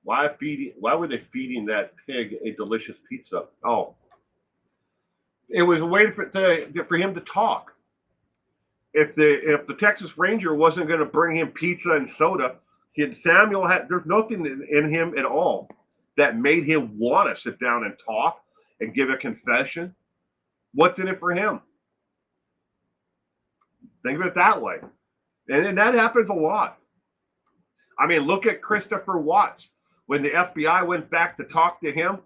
Why were they feeding that pig a delicious pizza? Oh, it was a way for him to talk. If the Texas Ranger wasn't going to bring him pizza and soda, Samuel there's nothing in him at all that made him want to sit down and talk and give a confession. What's in it for him? Think of it that way. And that happens a lot. I mean, look at Christopher Watts. When the FBI went back to talk to him,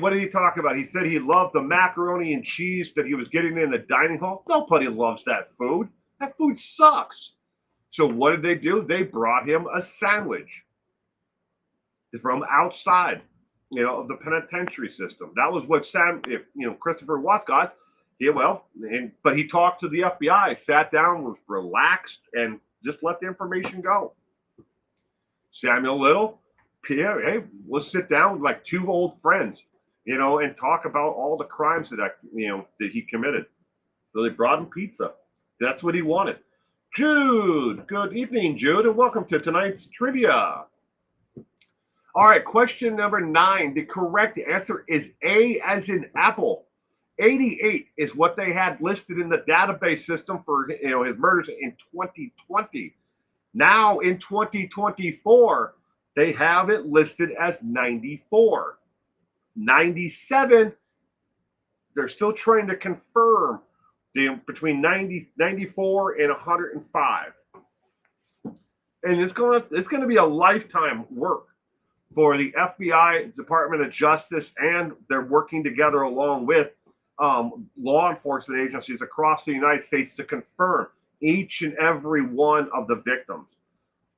what did he talk about? He said he loved the macaroni and cheese that he was getting in the dining hall. Nobody loves that food. That food sucks. So what did they do? They brought him a sandwich from outside, of the penitentiary system. That was what Christopher Watts got. But he talked to the FBI, sat down, was relaxed, and just let the information go. Samuel Little, hey, let's sit down with like two old friends, and talk about all the crimes that he committed. So they brought him pizza. That's what he wanted. Jude, good evening, Jude, and welcome to tonight's trivia. All right, question number 9. The correct answer is A as in apple. 88 is what they had listed in the database system for his murders in 2020. Now in 2024, they have it listed as 94. 97, they're still trying to confirm between 94 and 105. And it's going to be a lifetime work for the FBI, Department of Justice, and they're working together along with law enforcement agencies across the United States to confirm each and every one of the victims.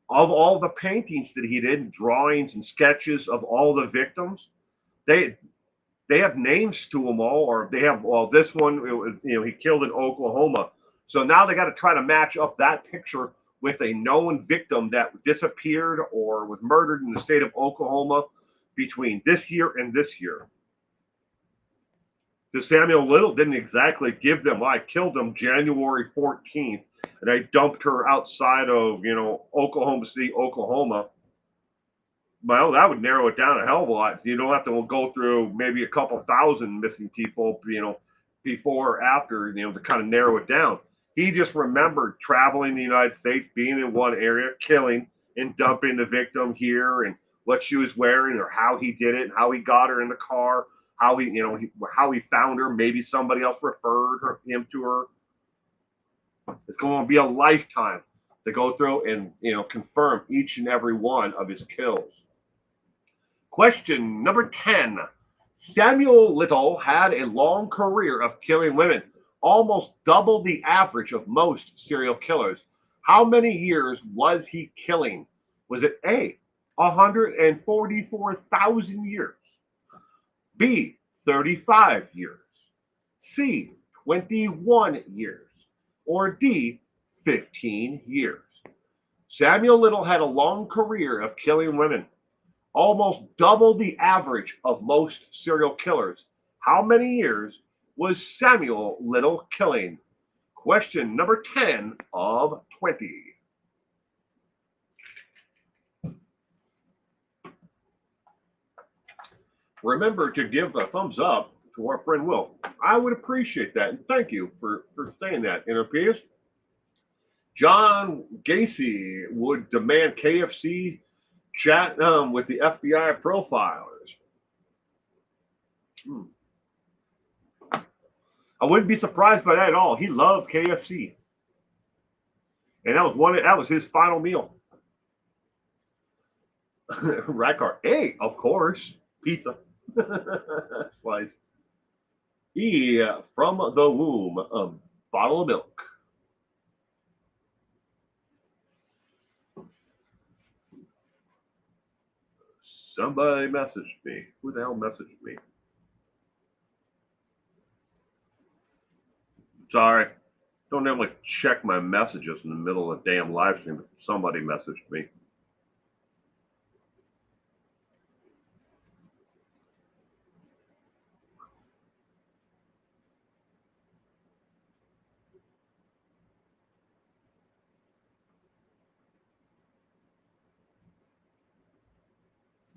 Of all the paintings that he did, drawings and sketches of all the victims, they have names to them all, or they have, this one, he killed in Oklahoma. So now they got to try to match up that picture with a known victim that disappeared or was murdered in the state of Oklahoma between this year and this year. Because Samuel Little didn't exactly give them, I killed him January 14th, and I dumped her outside of, Oklahoma City, Oklahoma. Well, that would narrow it down a hell of a lot. You don't have to go through maybe a couple thousand missing people, before or after, to kind of narrow it down. He just remembered traveling the United States, being in one area, killing and dumping the victim here, and what she was wearing, or how he did it, and how he got her in the car, how he found her. Maybe somebody else referred him to her. It's going to be a lifetime to go through and confirm each and every one of his kills. Question number 10. Samuel Little had a long career of killing women, almost double the average of most serial killers. How many years was he killing? Was it A, 144,000 years, B, 35 years, C, 21 years, or D, 15 years? Samuel Little had a long career of killing women, almost double the average of most serial killers. How many years was Samuel Little killing? Question number 10 of 20. Remember to give a thumbs up to our friend Will. I would appreciate that, and thank you for saying that. John Gacy would demand KFC Chat with the FBI profilers. Hmm. I wouldn't be surprised by that at all. He loved KFC, and that was his final meal. Rackard, hey, of course, pizza slice. From the womb, a bottle of milk. Somebody messaged me. Who the hell messaged me? Sorry. Don't normally check my messages in the middle of a damn live stream, but somebody messaged me.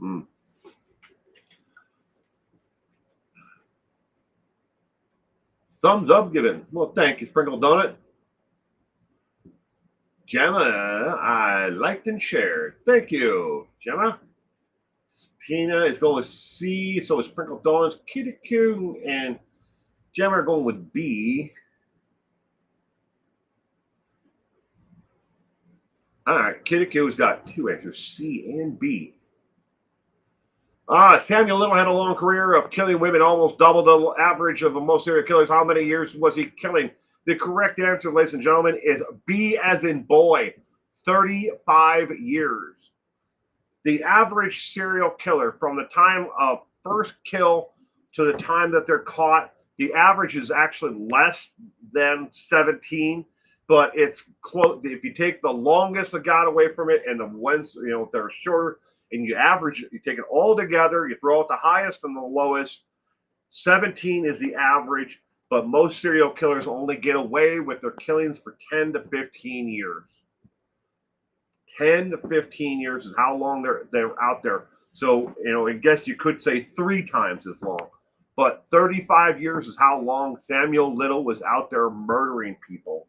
Mm. Thumbs up given. Well, thank you, Sprinkle Donut. Gemma, I liked and shared. Thank you, Gemma. Tina is going with C, so is Sprinkle Donuts. Kitty Q and Gemma are going with B. All right, Kitty Q's got two answers, C and B. Samuel Little had a long career of killing women, almost double the average of most serial killers. How many years was he killing? The correct answer, ladies and gentlemen, is B as in boy, 35 years. The average serial killer from the time of first kill to the time that they're caught, the average is actually less than 17, but it's close. If you take the longest that got away from it and the ones that are shorter, and you average it, you take it all together, you throw out the highest and the lowest. 17 is the average, but most serial killers only get away with their killings for 10 to 15 years. 10 to 15 years is how long they're out there. So, I guess you could say 3 times as long. But 35 years is how long Samuel Little was out there murdering people.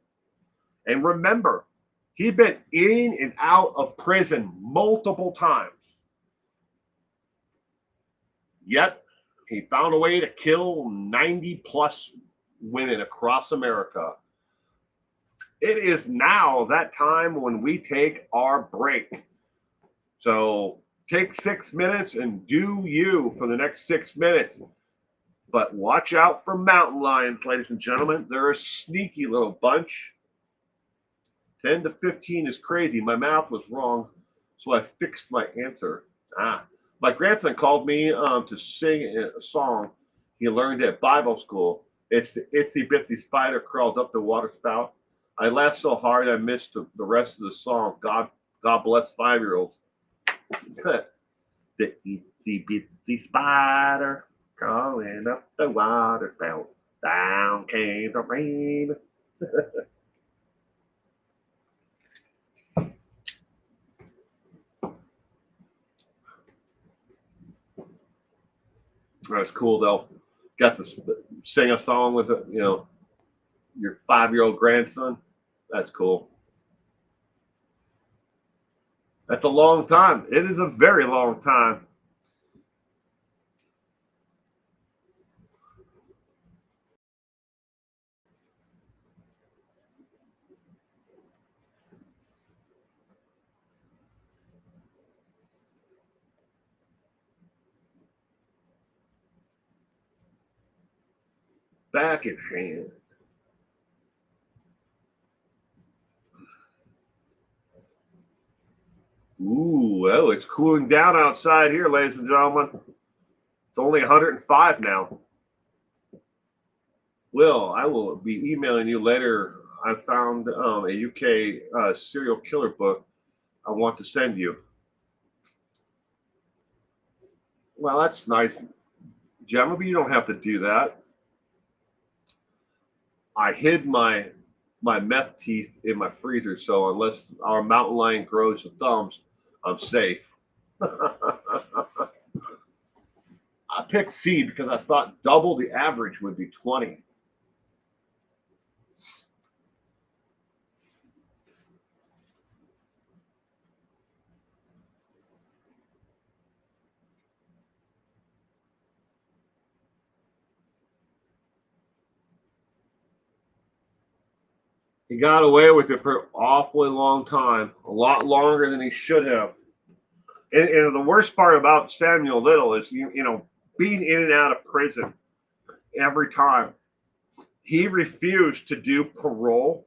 And remember, he'd been in and out of prison multiple times. Yet, he found a way to kill 90 plus women across America. It is now that time when we take our break. So take 6 minutes and do you for the next 6 minutes. But watch out for mountain lions, ladies and gentlemen. They're a sneaky little bunch. 10 to 15 is crazy. My math was wrong, so I fixed my answer. My grandson called me to sing a song he learned at Bible school. It's the itsy bitsy spider crawled up the water spout. I laughed so hard I missed the rest of the song. God bless 5-year-olds. The itsy bitsy spider crawling up the water spout. Down came the rain. That's cool though. Got to sing a song with your 5-year-old grandson. That's cool. That's a long time. It is a very long time. Back in hand. Ooh, oh, it's cooling down outside here, ladies and gentlemen. It's only 105 now. Will, I will be emailing you later. I found a UK serial killer book I want to send you. Well, that's nice. Gemma, but you don't have to do that. I hid my meth teeth in my freezer, so unless our mountain lion grows the thumbs, I'm safe. I picked C because I thought double the average would be 20. He got away with it for an awfully long time, a lot longer than he should have. And the worst part about Samuel Little is, being in and out of prison every time. He refused to do parole.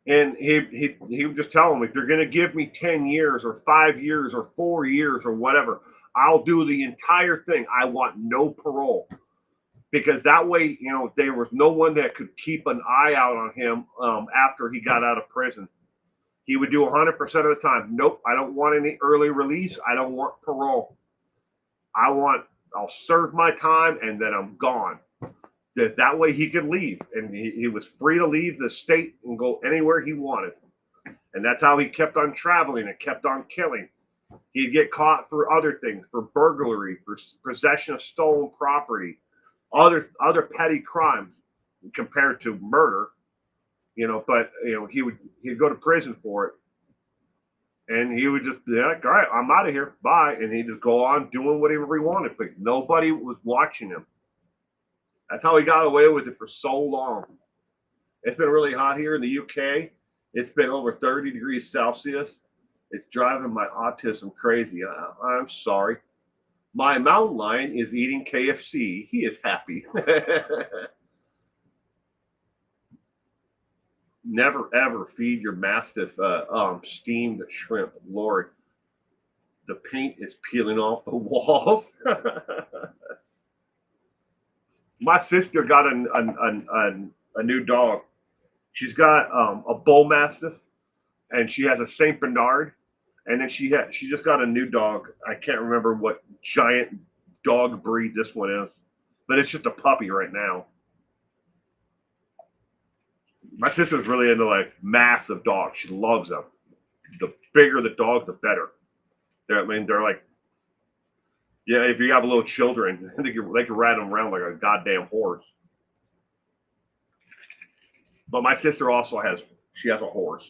And he would just tell him, if you're going to give me 10 years or 5 years or 4 years or whatever, I'll do the entire thing. I want no parole. Because that way, there was no one that could keep an eye out on him after he got out of prison. He would do 100% of the time. Nope, I don't want any early release. I don't want parole. I'll serve my time and then I'm gone. That way he could leave, and he was free to leave the state and go anywhere he wanted. And that's how he kept on traveling and kept on killing. He'd get caught for other things, for burglary, for possession of stolen property, other petty crimes compared to murder. But he'd go to prison for it. And he would just be like, all right, I'm out of here. Bye. And he'd just go on doing whatever he wanted. But nobody was watching him. That's how he got away with it for so long. It's been really hot here in the UK. It's been over 30 degrees Celsius. It's driving my autism crazy. I'm sorry. My mountain lion is eating KFC. He is happy. Never ever feed your mastiff steamed shrimp. Lord, the paint is peeling off the walls. My sister got a new dog. She's got a bull mastiff, and she has a Saint Bernard, and then she just got a new dog. I can't remember what giant dog breed this one is, but it's just a puppy right now. My sister's really into like massive dogs. She loves them. The bigger the dog, the better. They're like, yeah, if you have little children, they can ride them around like a goddamn horse. But my sister also has a horse.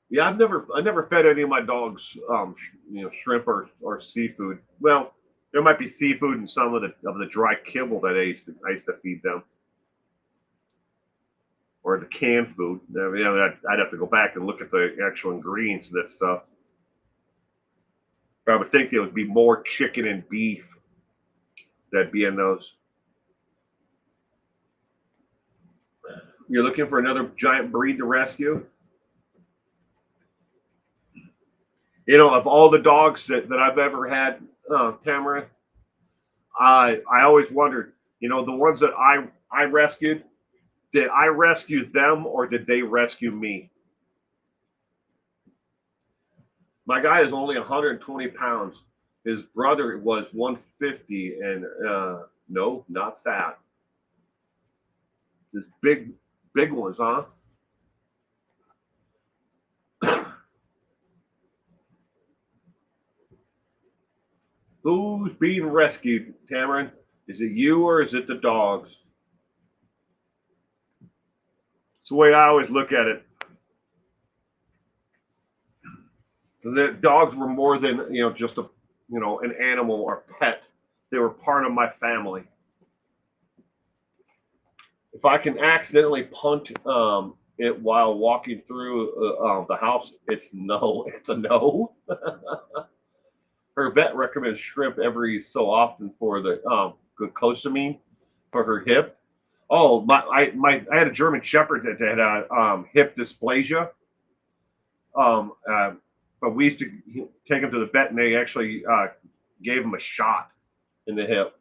Yeah, I never fed any of my dogs, shrimp or seafood. Well, there might be seafood in some of the dry kibble that I used to feed them, or the canned food. I'd have to go back and look at the actual ingredients of that stuff. But I would think there would be more chicken and beef that'd be in those. You're looking for another giant breed to rescue? Of all the dogs that I've ever had, Tamara, I always wondered, the ones that I rescued, did I rescue them or did they rescue me? My guy is only 120 pounds. His brother was 150, and no, not fat. This big ones, huh? Who's being rescued, Tamarin? Is it you or is it the dogs? It's the way I always look at it. The dogs were more than just an animal or pet. They were part of my family. If I can accidentally punt it while walking through the house, it's no. It's a no. Her vet recommends shrimp every so often for the glucosamine for her hip. Oh, I had a German Shepherd that had a hip dysplasia. But we used to take him to the vet, and they actually gave him a shot in the hip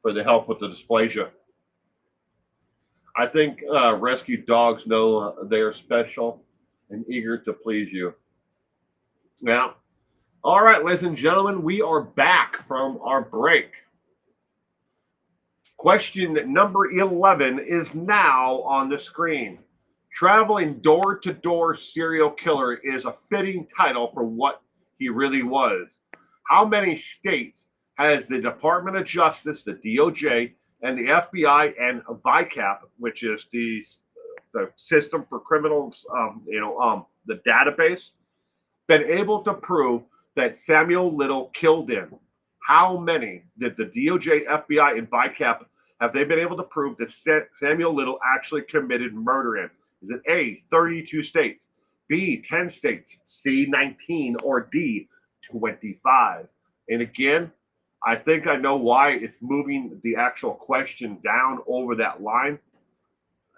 for the help with the dysplasia. I think rescue dogs know they are special and eager to please you. Now, all right, ladies and gentlemen, we are back from our break. Question number 11 is now on the screen. Traveling door-to-door serial killer is a fitting title for what he really was. How many states has the Department of Justice, the DOJ, and the FBI and VICAP, which is the system for criminals, the database, been able to prove that Samuel Little killed in? How many did the DOJ, FBI, and VICAP have they been able to prove that Samuel Little actually committed murder in? Is it A, 32 states, B, 10 states, C, 19, or D, 25? And again, I think I know why it's moving the actual question down over that line.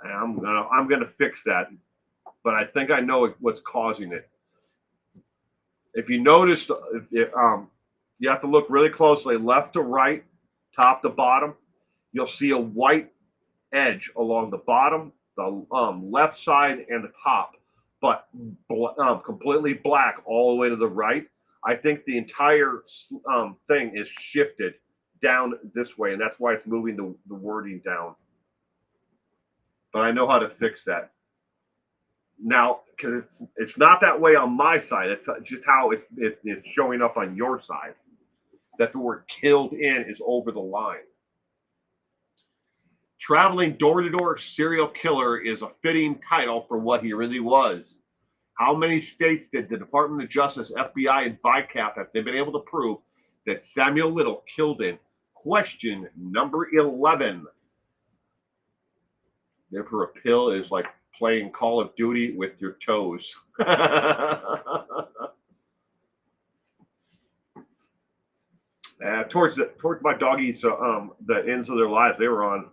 And I'm gonna fix that, but I think I know what's causing it. If you noticed, you have to look really closely, left to right, top to bottom. You'll see a white edge along the bottom, the left side, and the top, but completely black all the way to the right. I think the entire thing is shifted down this way, and that's why it's moving the wording down. But I know how to fix that. Now, because it's not that way on my side. It's just how it's showing up on your side. That the word killed in is over the line. Traveling door-to-door serial killer is a fitting title for what he really was. How many states did the Department of Justice, FBI, and VICAP have they been able to prove that Samuel Little killed in? Question number 11. Therefore, a pill is like playing Call of Duty with your toes. Towards my doggies, the ends of their lives, they were on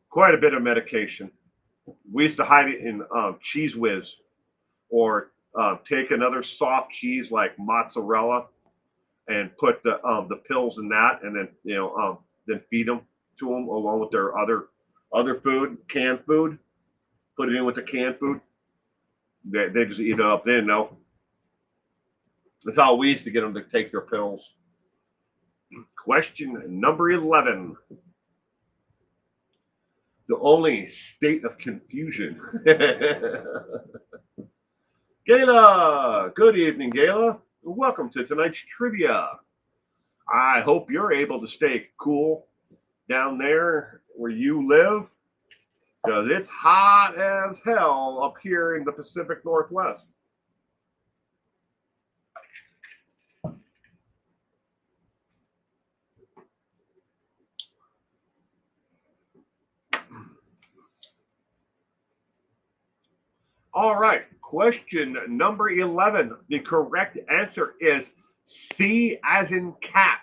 quite a bit of medication. We used to hide it in Cheese Whiz, or take another soft cheese like mozzarella and put the pills in that, and then then feed them to them along with their other food, canned food. Put it in with the canned food. They just eat it up. They didn't know. That's how we used to get them to take their pills. Question number 11. The only state of confusion. Gayla, good evening, Gayla. Welcome to tonight's trivia. I hope you're able to stay cool down there where you live, because it's hot as hell up here in the Pacific Northwest. All right, question number 11. The correct answer is C as in cat.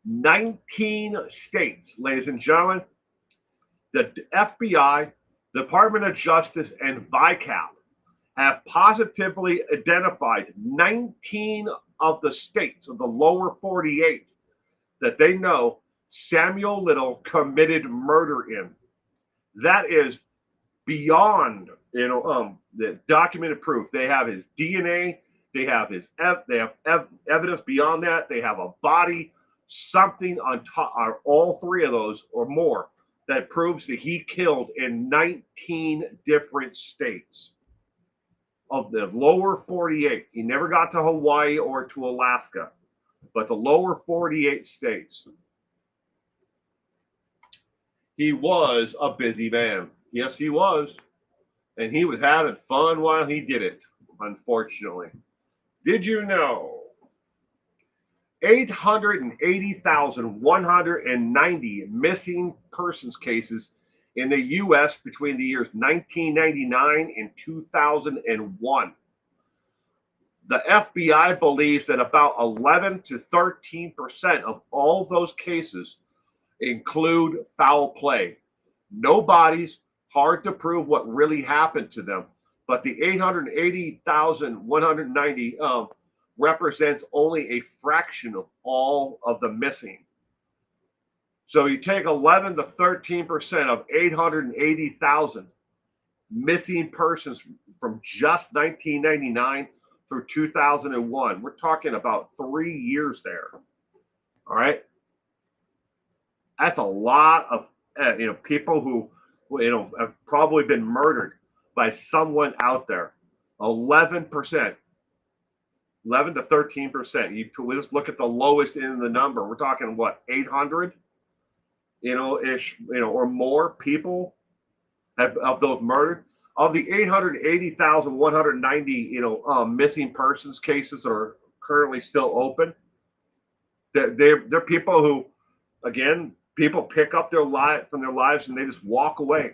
19 states, ladies and gentlemen. The FBI, Department of Justice, and VICAP have positively identified 19 of the states of the lower 48 that they know Samuel Little committed murder in. That is beyond the documented proof. They have his DNA. They have evidence beyond that. They have a body, something on top, or all three of those or more, that proves that he killed in 19 different states of the lower 48. He never got to Hawaii or to Alaska, but the lower 48 states. He was a busy man. Yes, he was. And he was having fun while he did it, unfortunately. Did you know 880,190 missing persons cases in the U.S. between the years 1999 and 2001? The FBI believes that about 11 to 13% of all those cases include foul play. No bodies, hard to prove what really happened to them, but the 880,190 represents only a fraction of all of the missing. So you take 11 to 13% of 880,000 missing persons from just 1999 through 2001. We're talking about 3 years there. All right. That's a lot of people who have probably been murdered by someone out there. 11%, 11 to 13%. We just look at the lowest end of the number. We're talking what, 800, ish, or more people of those murdered. Of the 880,190, missing persons cases that are currently still open, they're people who, again, people pick up their life from their lives and they just walk away.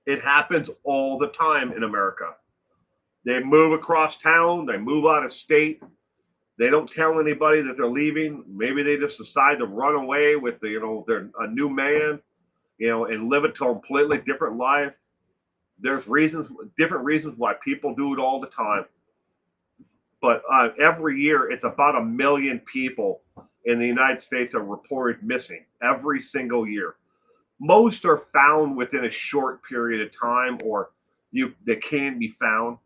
It happens all the time in America. They move across town, they move out of state. They don't tell anybody that they're leaving. Maybe they just decide to run away with their a new man, and live a completely different life. There's different reasons why people do it all the time. But every year, it's about 1 million people in the United States are reported missing every single year. Most are found within a short period of time, or they can be found.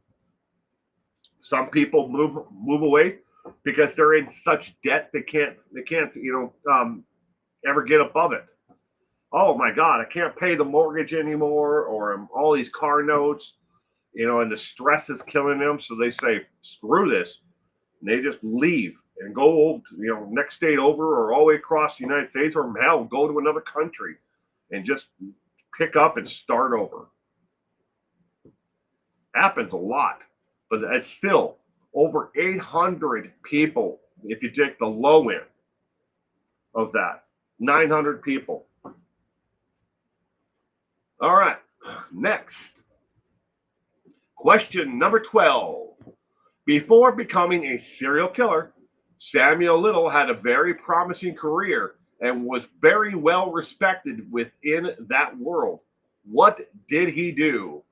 Some people move away because they're in such debt they can't ever get above it. Oh my God, I can't pay the mortgage anymore, or all these car notes, and the stress is killing them. So they say, screw this. And they just leave and go, next state over, or all the way across the United States, or hell, go to another country and just pick up and start over. Happens a lot, but it's still over 800 people if you take the low end of that. 900 people. All right, next. Question number 12. Before becoming a serial killer, Samuel Little had a very promising career and was very well respected within that world. What did he do?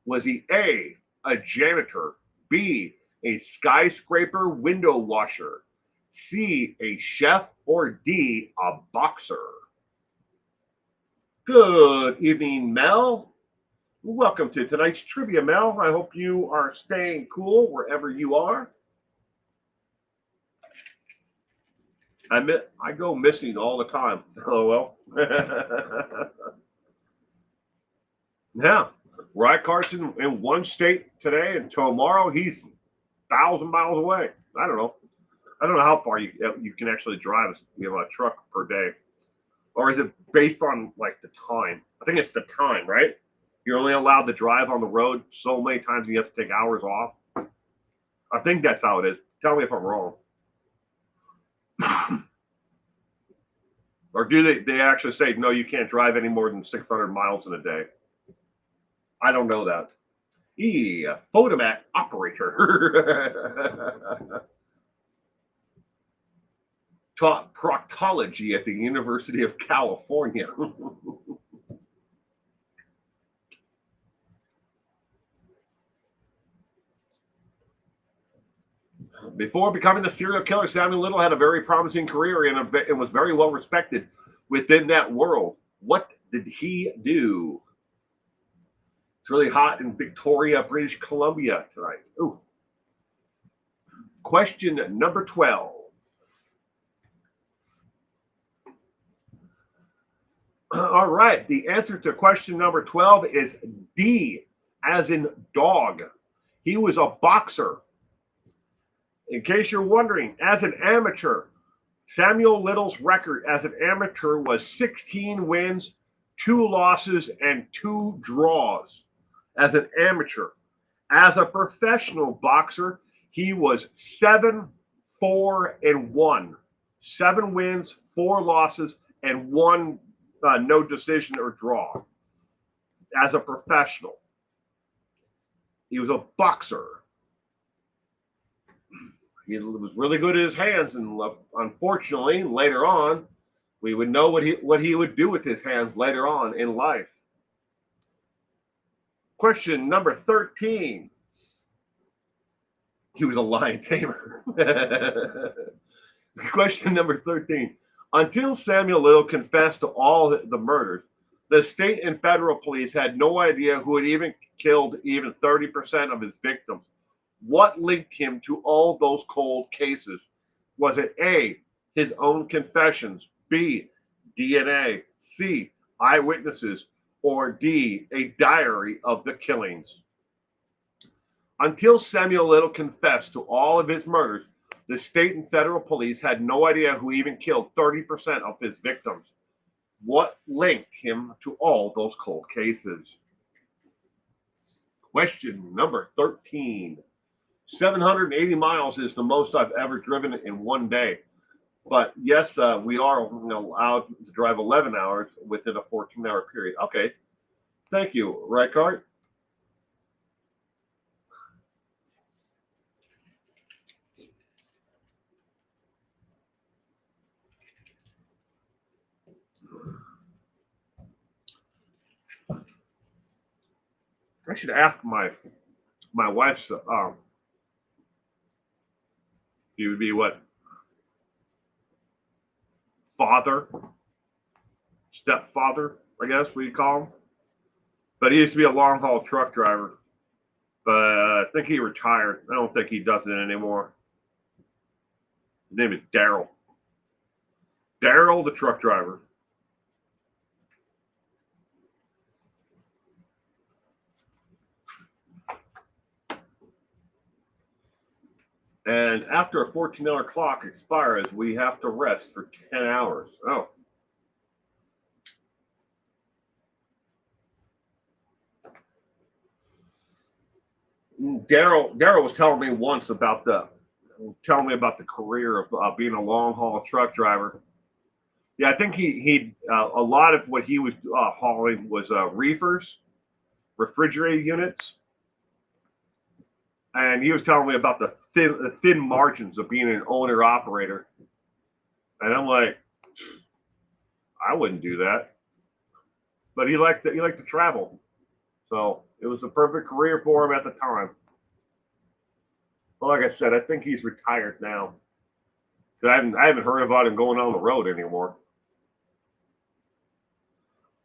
Was he A, a janitor, B, a skyscraper window washer, C, a chef, or D, a boxer? Good evening, Mel. Welcome to tonight's trivia, Mel. I hope you are staying cool wherever you are. I go missing all the time. LOL. Yeah, Ryan Carson in one state today, and tomorrow he's 1,000 miles away. I don't know how far you can actually drive a truck per day, or is it based on like the time? I think it's the time, right? You're only allowed to drive on the road so many times, and you have to take hours off. I think that's how it is. Tell me if I'm wrong. Or do they actually say, no, you can't drive any more than 600 miles in a day? I don't know that. Photomat operator. Taught proctology at the University of California. Before becoming a serial killer, Samuel Little had a very promising career and was very well respected within that world. What did he do? It's really hot in Victoria, British Columbia tonight. Ooh. Question number 12. All right. The answer to question number 12 is D, as in dog. He was a boxer. In case you're wondering, as an amateur, Samuel Little's record as an amateur was 16 wins, 2 losses, and 2 draws. As an amateur. As a professional boxer, he was 7-4-1. 7 wins, 4 losses, and 1 no decision or draw. As a professional. He was a boxer. He was really good at his hands, and unfortunately, later on, we would know what he would do with his hands later on in life. Question number 13. He was a lion tamer. Question number 13. Until Samuel Little confessed to all the murders, the state and federal police had no idea who had even killed even 30% of his victims. What linked him to all those cold cases? Was it A, his own confessions, B, DNA, C, eyewitnesses, or D, a diary of the killings? Until Samuel Little confessed to all of his murders, the state and federal police had no idea who even killed 30% of his victims. What linked him to all those cold cases? Question number 13. 780 miles is the most I've ever driven in one day. But yes, we are allowed to drive 11 hours within a 14-hour period. Okay, thank you, Ricard. I should ask my wife's. He would be what, father, stepfather, I guess we'd call him. But he used to be a long haul truck driver. But I think he retired. I don't think he does it anymore. His name is Daryl. Daryl, the truck driver. And after a 14-hour clock expires, we have to rest for 10 hours. Oh. Daryl was telling me once about the career of being a long haul truck driver. Yeah, I think he a lot of what he was hauling was reefers, refrigerated units, and he was telling me about the thin margins of being an owner operator. And I'm like, I wouldn't do that. But he liked to travel, so it was the perfect career for him at the time. But like I said, I think he's retired now. I haven't heard about him going on the road anymore.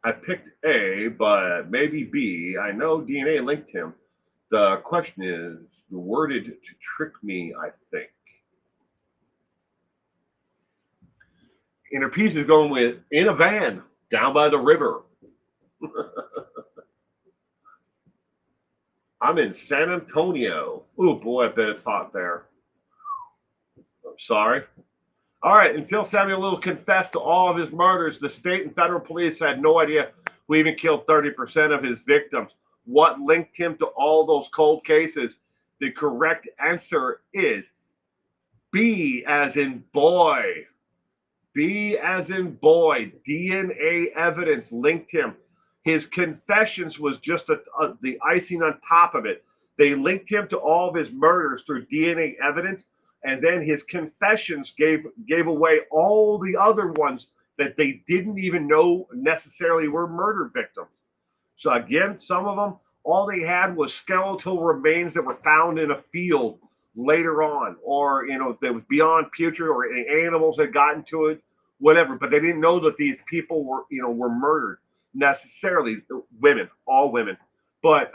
I picked A, but maybe B. I know DNA linked him. The question is worded to trick me, I think. Interpedes is going with in a van down by the river. I'm in San Antonio. Oh boy, I bet it's hot there. I'm sorry. All right, until Samuel Little confessed to all of his murders, the state and federal police had no idea who even killed 30% of his victims. What linked him to all those cold cases? The correct answer is B as in boy. B as in boy. DNA evidence linked him. His confessions was just the icing on top of it. They linked him to all of his murders through DNA evidence, and then his confessions gave away all the other ones that they didn't even know necessarily were murder victims. So again, some of them, all they had was skeletal remains that were found in a field later on, or that was beyond putrid, or animals had gotten to it, whatever. But they didn't know that these people were murdered necessarily. Women, all women. But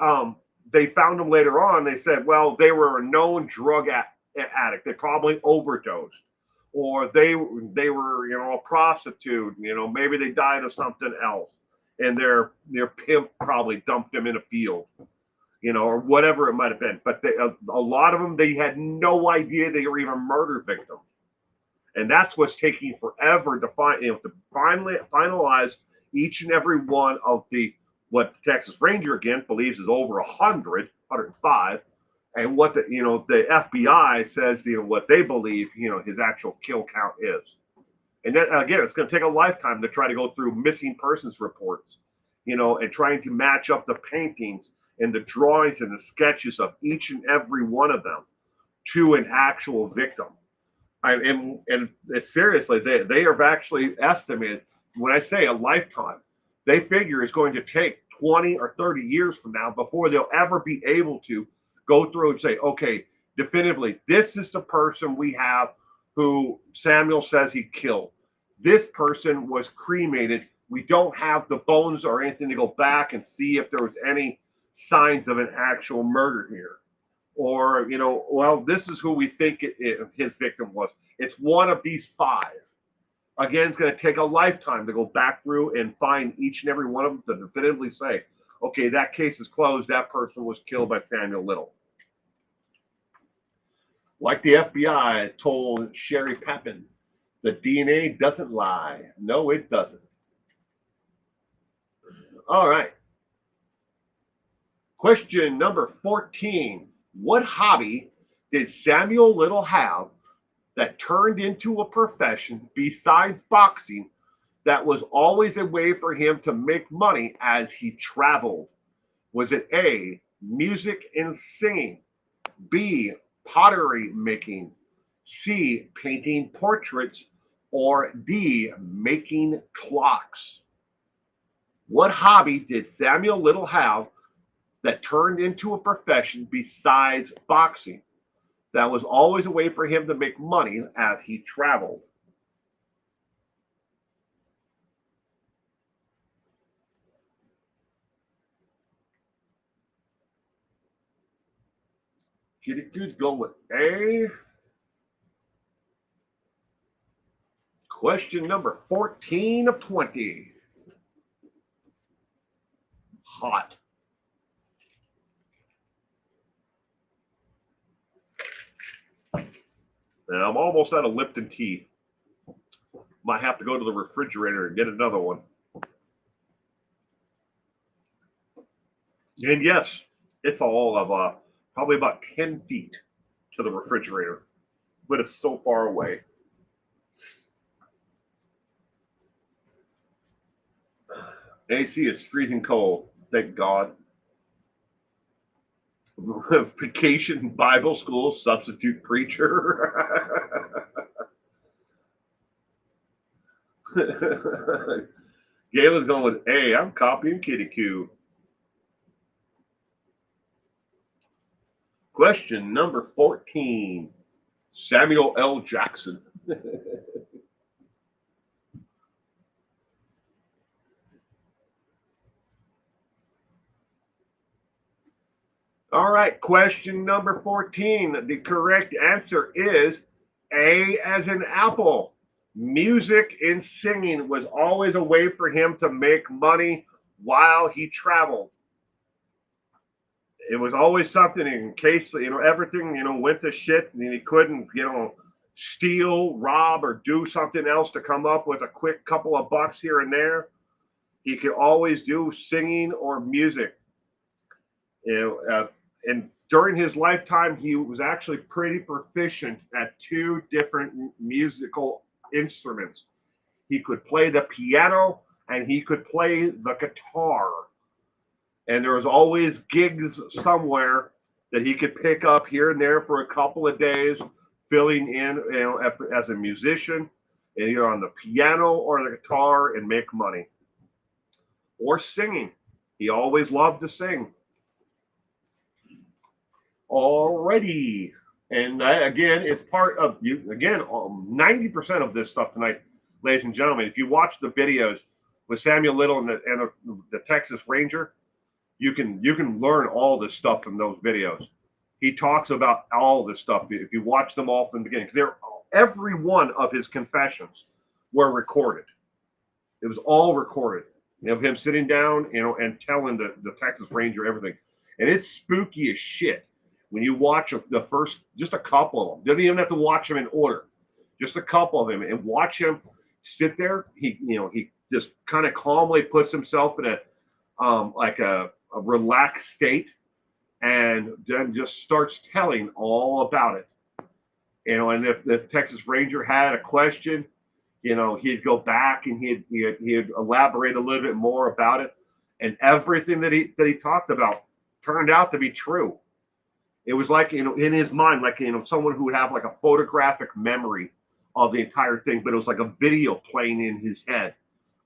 they found them later on. They said, well, they were a known drug addict. They probably overdosed, or they were a prostitute. Maybe they died of something else, and their pimp probably dumped them in a field, or whatever it might have been. But a lot of them, they had no idea they were even murder victims, and that's what's taking forever to finalize each and every one of what the Texas Ranger again believes is over 105, and what the FBI says what they believe his actual kill count is. And then again, it's going to take a lifetime to try to go through missing persons reports, and trying to match up the paintings and the drawings and the sketches of each and every one of them to an actual victim. And it's seriously, they have actually estimated, when I say a lifetime, they figure it's going to take 20 or 30 years from now before they'll ever be able to go through and say, okay, definitively, this is the person we have who Samuel says he killed. This person was cremated. We don't have the bones or anything to go back and see if there was any signs of an actual murder here. Or, well, this is who we think his victim was. It's one of these five. Again, it's going to take a lifetime to go back through and find each and every one of them to definitively say, okay, that case is closed. That person was killed by Samuel Little. Like the FBI told Sherry Papin, the DNA doesn't lie. No, it doesn't. All right. Question number 14. What hobby did Samuel Little have that turned into a profession besides boxing that was always a way for him to make money as he traveled? Was it A, music and singing, B, pottery making, C, painting portraits, or D, making clocks? What hobby did Samuel Little have that turned into a profession besides boxing that was always a way for him to make money as he traveled? Kitty Goose go with A. Question number 14 of 20. Hot. And I'm almost out of Lipton tea. Might have to go to the refrigerator and get another one. And yes, it's all of probably about 10 feet to the refrigerator, but it's so far away. AC is freezing cold, thank God. Vacation Bible school substitute preacher. Galen's going with A. I'm copying Kitty Q. Question number 14. Samuel L. Jackson. All right, question number 14. The correct answer is A as in apple. Music and singing was always a way for him to make money while he traveled. It was always something in case, everything, went to shit and he couldn't, steal, rob, or do something else to come up with a quick couple of bucks here and there. He could always do singing or music. And during his lifetime, he was actually pretty proficient at two different musical instruments. He could play the piano and he could play the guitar. And there was always gigs somewhere that he could pick up here and there for a couple of days, filling in, as a musician, either on the piano or the guitar, and make money. Or singing. He always loved to sing. Alrighty. And that, again, is part of you. Again, 90% of this stuff tonight, ladies and gentlemen, if you watch the videos with Samuel Little and the Texas Ranger, you can learn all this stuff from those videos. He talks about all this stuff if you watch them all from the beginning. Every one of his confessions were recorded. It was all recorded. Him sitting down, and telling the Texas Ranger everything. And it's spooky as shit when you watch the first, just a couple of them. You don't even have to watch them in order. Just a couple of them, and watch him sit there. He just kind of calmly puts himself in a relaxed state, and then just starts telling all about it. And if the Texas Ranger had a question, he'd go back and he'd elaborate a little bit more about it. And everything that he talked about turned out to be true. It was like, in his mind, like, someone who would have like a photographic memory of the entire thing, but it was like a video playing in his head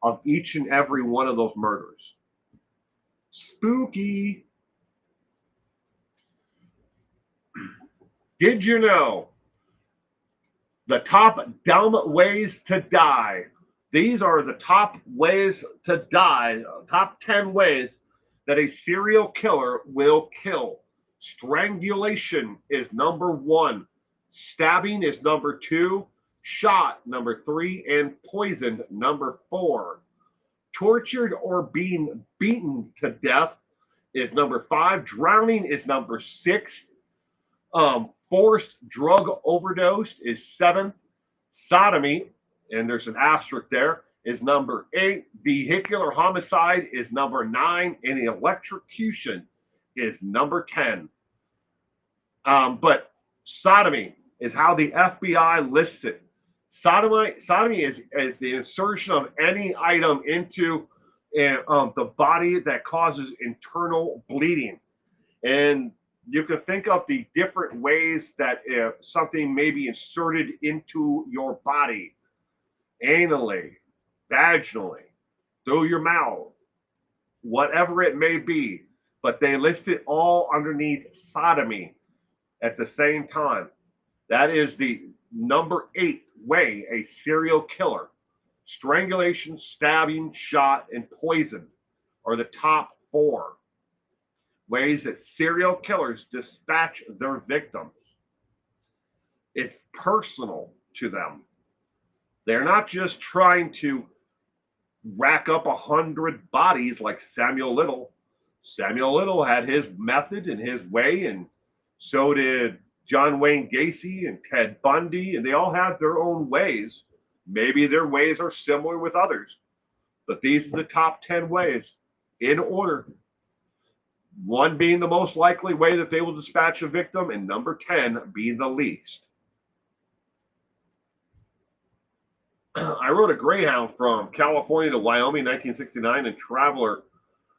of each and every one of those murders. Spooky. Did you know the top dumb ways to die? These are the top ways to die, top 10 ways that a serial killer will kill. Strangulation is number 1. Stabbing is number 2. Shot, number 3. And poisoned, number 4. Tortured or being beaten to death is number 5. Drowning is number 6. Forced drug overdose is 7. Sodomy, and there's an asterisk there, is number 8. Vehicular homicide is number 9. And electrocution is number 10. But sodomy is how the FBI lists it. Sodomy is the insertion of any item into the body that causes internal bleeding. And you can think of the different ways that something may be inserted into your body: anally, vaginally, through your mouth, whatever it may be. But they list it all underneath sodomy at the same time. That is the number 8 way a serial killer. Strangulation, stabbing, shot, and poison are the top 4 ways that serial killers dispatch their victims. It's personal to them. They're not just trying to rack up 100 bodies like Samuel Little. Samuel Little had his method and his way, and so did John Wayne Gacy and Ted Bundy, and they all have their own ways. Maybe their ways are similar with others, but these are the top 10 ways in order. 1 being the most likely way that they will dispatch a victim, and number 10 being the least. I rode a Greyhound from California to Wyoming in 1969, and Traveler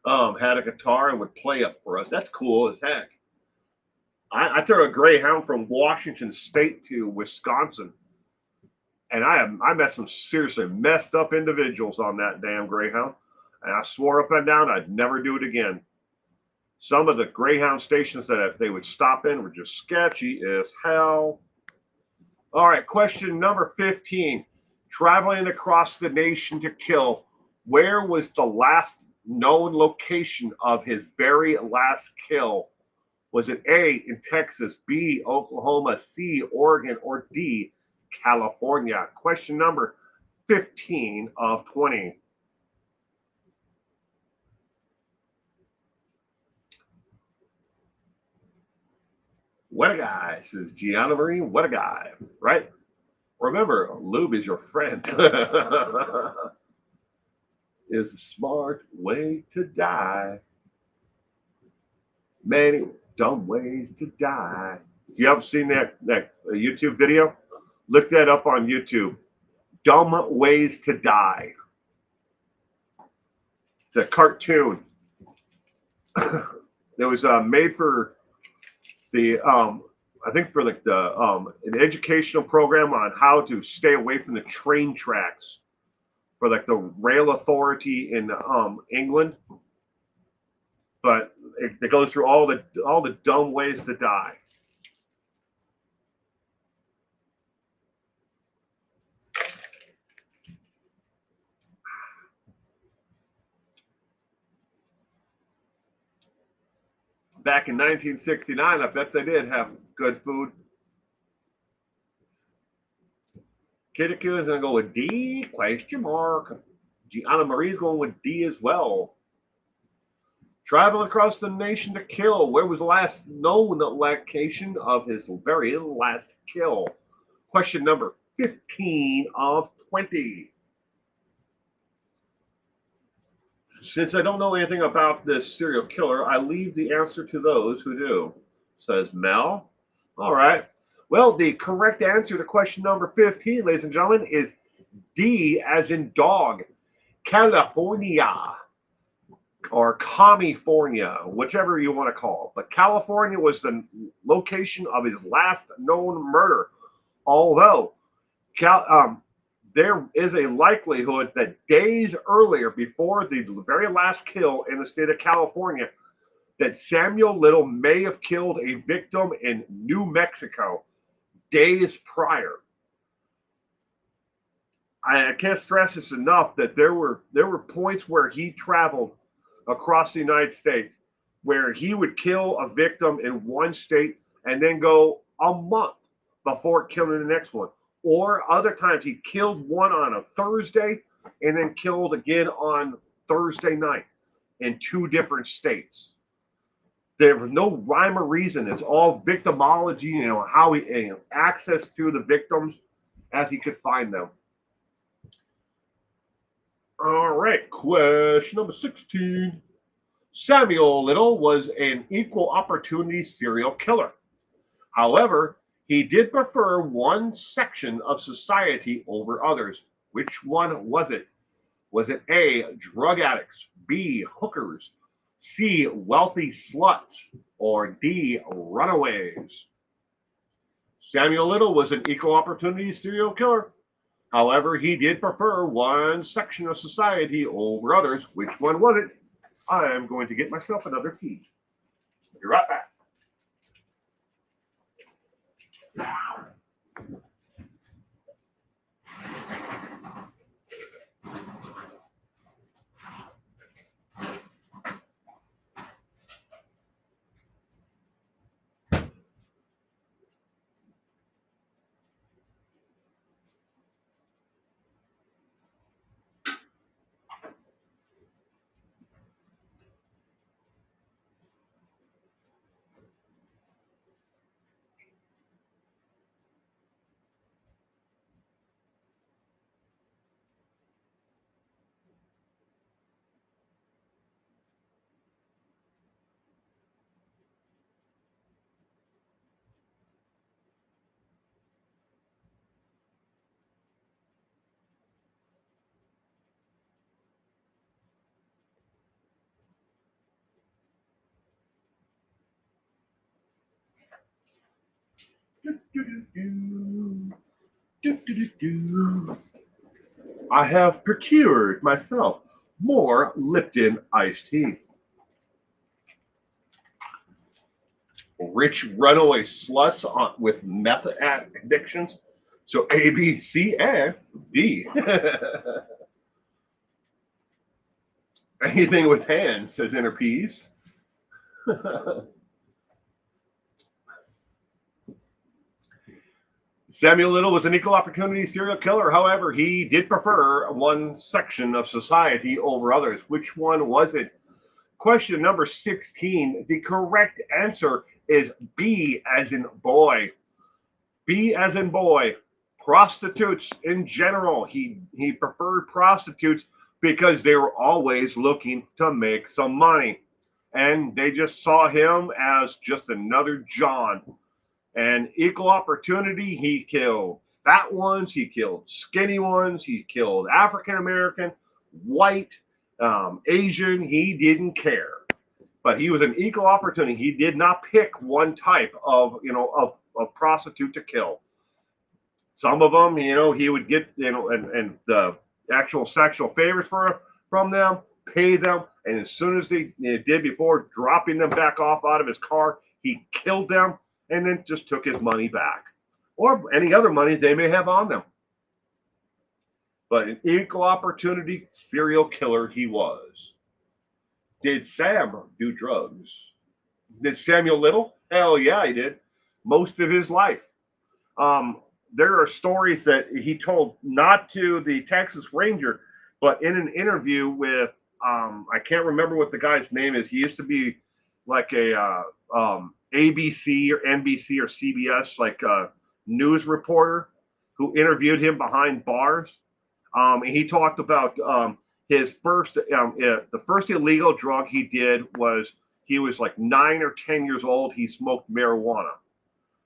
had a guitar and would play it for us. That's cool as heck. I took a Greyhound from Washington State to Wisconsin, and I met some seriously messed up individuals on that damn Greyhound, and I swore up and down I'd never do it again. Some of the Greyhound stations that they would stop in were just sketchy as hell. All right, question number 15. Traveling across the nation to kill, where was the last known location of his very last kill? Was it A, in Texas, B, Oklahoma, C, Oregon, or D, California? Question number 15 of 20. What a guy, says Gianna Marie. What a guy, right? Remember, lube is your friend. Is a smart way to die. Many dumb ways to die. If you haven't seen that YouTube video, look that up on YouTube. Dumb Ways to Die. It's a cartoon. It was made for the I think for like the an educational program on how to stay away from the train tracks for like the rail authority in England. But it goes through all the dumb ways to die. Back in 1969, I bet they did have good food. Kitakuna is going to go with D, question mark. Gianna Marie's going with D as well. Traveling across the nation to kill, where was the last known location of his very last kill? Question number 15 of 20. Since I don't know anything about this serial killer, I leave the answer to those who do, says Mel. All right. Well, the correct answer to question number 15, ladies and gentlemen, is D as in dog, California, or California, whichever you want to call it. But California was the location of his last known murder, although there is a likelihood that days earlier, before the very last kill in the state of California, that Samuel Little may have killed a victim in New Mexico days prior. I can't stress this enough that there were points where he traveled across the United States where he would kill a victim in one state and then go a month before killing the next one. Or other times he killed one on a Thursday and then killed again on Thursday night in 2 different states. There was no rhyme or reason. It's all victimology, how he access to the victims as he could find them. All right, question number 16. Samuel Little was an equal opportunity serial killer. However, he did prefer one section of society over others. Which one was it? Was it A, drug addicts, B, hookers, C, wealthy sluts, or D, runaways? Samuel Little was an equal opportunity serial killer. However, he did prefer one section of society over others. Which one was it? I am going to get myself another tea. Be right back. I have procured myself more Lipton iced tea. Rich runaway sluts with meth addictions. So A, B, C, and D. Anything with hands, says Inner Peace. Samuel Little was an equal opportunity serial killer. However, he did prefer one section of society over others. Which one was it? Question number 16. The correct answer is B as in boy. B as in boy. Prostitutes in general. He preferred prostitutes because they were always looking to make some money. And they just saw him as just another John. And equal opportunity, he killed fat ones, he killed skinny ones, he killed African American, white, Asian. He didn't care. But he was an equal opportunity. He did not pick one type of, of prostitute to kill. Some of them, he would get, and the actual sexual favors from them, pay them, and as soon as they did, before dropping them back off out of his car, he killed them and then just took his money back, or any other money they may have on them. But an equal opportunity serial killer he was. Did Sam do drugs? Did Samuel Little? Hell yeah, he did. Most of his life. There are stories that he told, not to the Texas Ranger, but in an interview with, I can't remember what the guy's name is. He used to be like a ABC or NBC or CBS, like a news reporter who interviewed him behind bars. And he talked about his first, the first illegal drug he did was, he was like 9 or 10 years old. He smoked marijuana.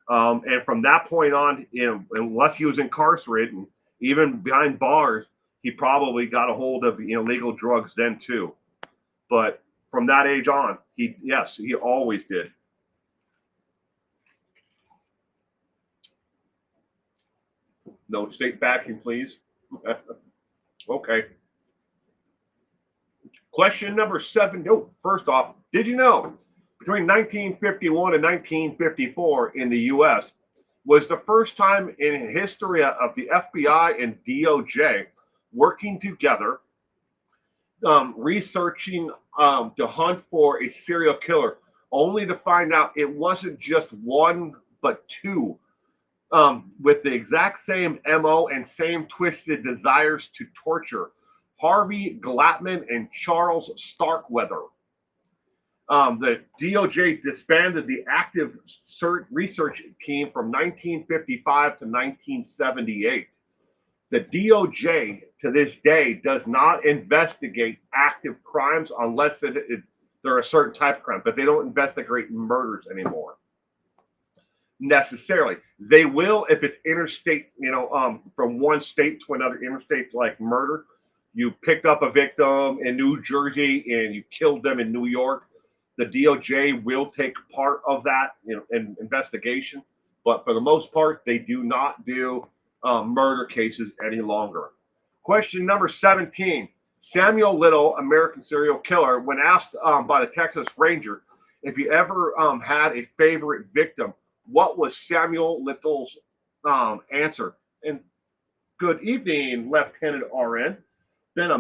And from that point on, unless he was incarcerated, and even behind bars, he probably got a hold of illegal drugs then too. But from that age on, he always did. No state backing, please. Okay. Question number 7. Oh, first off, did you know between 1951 and 1954 in the U.S. was the first time in history of the FBI and DOJ working together, researching to hunt for a serial killer, only to find out it wasn't just one, but two, with the exact same MO and same twisted desires to torture. Harvey Glattman and Charles Starkweather. The DOJ disbanded the active research team from 1955 to 1978. The DOJ to this day does not investigate active crimes unless They're a certain type of crime, but they don't investigate murders anymore necessarily. They will if it's interstate, from one state to another interstate, like murder. You picked up a victim in New Jersey and you killed them in New York. The DOJ will take part of that, in investigation. But for the most part, they do not do murder cases any longer. Question number 17. Samuel Little, American serial killer, when asked by the Texas Ranger if he ever had a favorite victim, what was Samuel Little's answer? And good evening, Lieutenant RN. Been a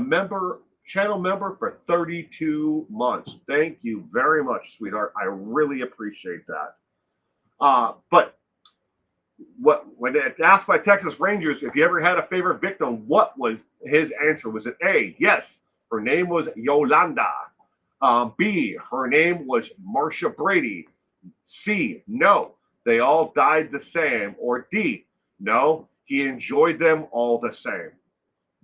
channel member for 32 months. Thank you very much, sweetheart. I really appreciate that. But when asked by Texas Rangers if you ever had a favorite victim, what was his answer? Was it A, yes, her name was Yolanda. B, her name was Marcia Brady. C, no, they all died the same. Or D, no, he enjoyed them all the same.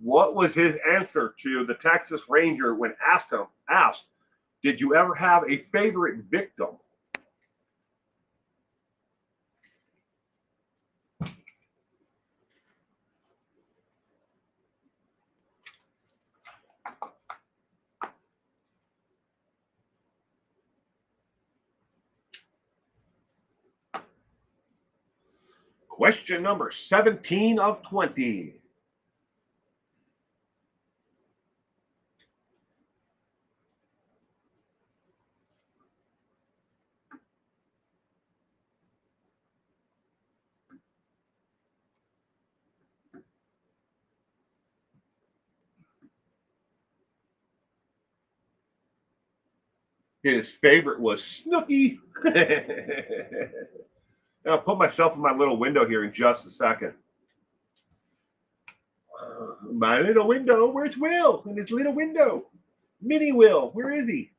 What was his answer to the Texas Ranger when asked, did you ever have a favorite victim? Question number 17 of 20. His favorite was Snooky. I'll put myself in my little window here in just a second. My little window, where's Will? In his little window. Mini Will, where is he?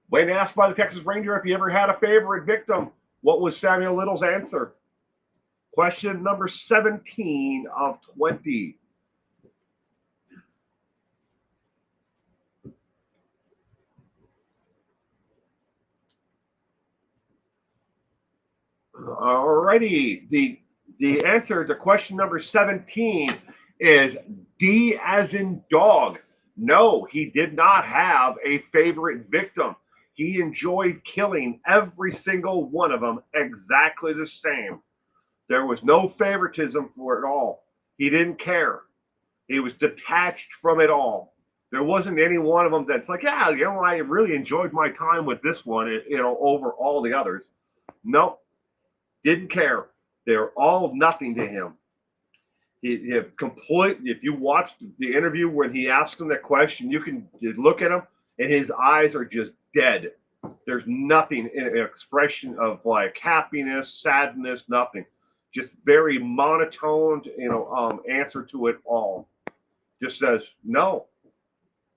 When asked by the Texas Ranger if he ever had a favorite victim, what was Samuel Little's answer? Question number 17 of 20. Alrighty, the answer to question number 17 is D as in dog. No, he did not have a favorite victim. He enjoyed killing every single one of them exactly the same. There was no favoritism for it all. He didn't care. He was detached from it all. There wasn't any one of them that's like, yeah, I really enjoyed my time with this one, over all the others. Nope. Didn't care. They're all nothing to him. If you watched the interview when he asked him that question, you can look at him and his eyes are just dead. There's nothing in an expression of like happiness, sadness, nothing. Just very monotone, answer to it all. Just says, no,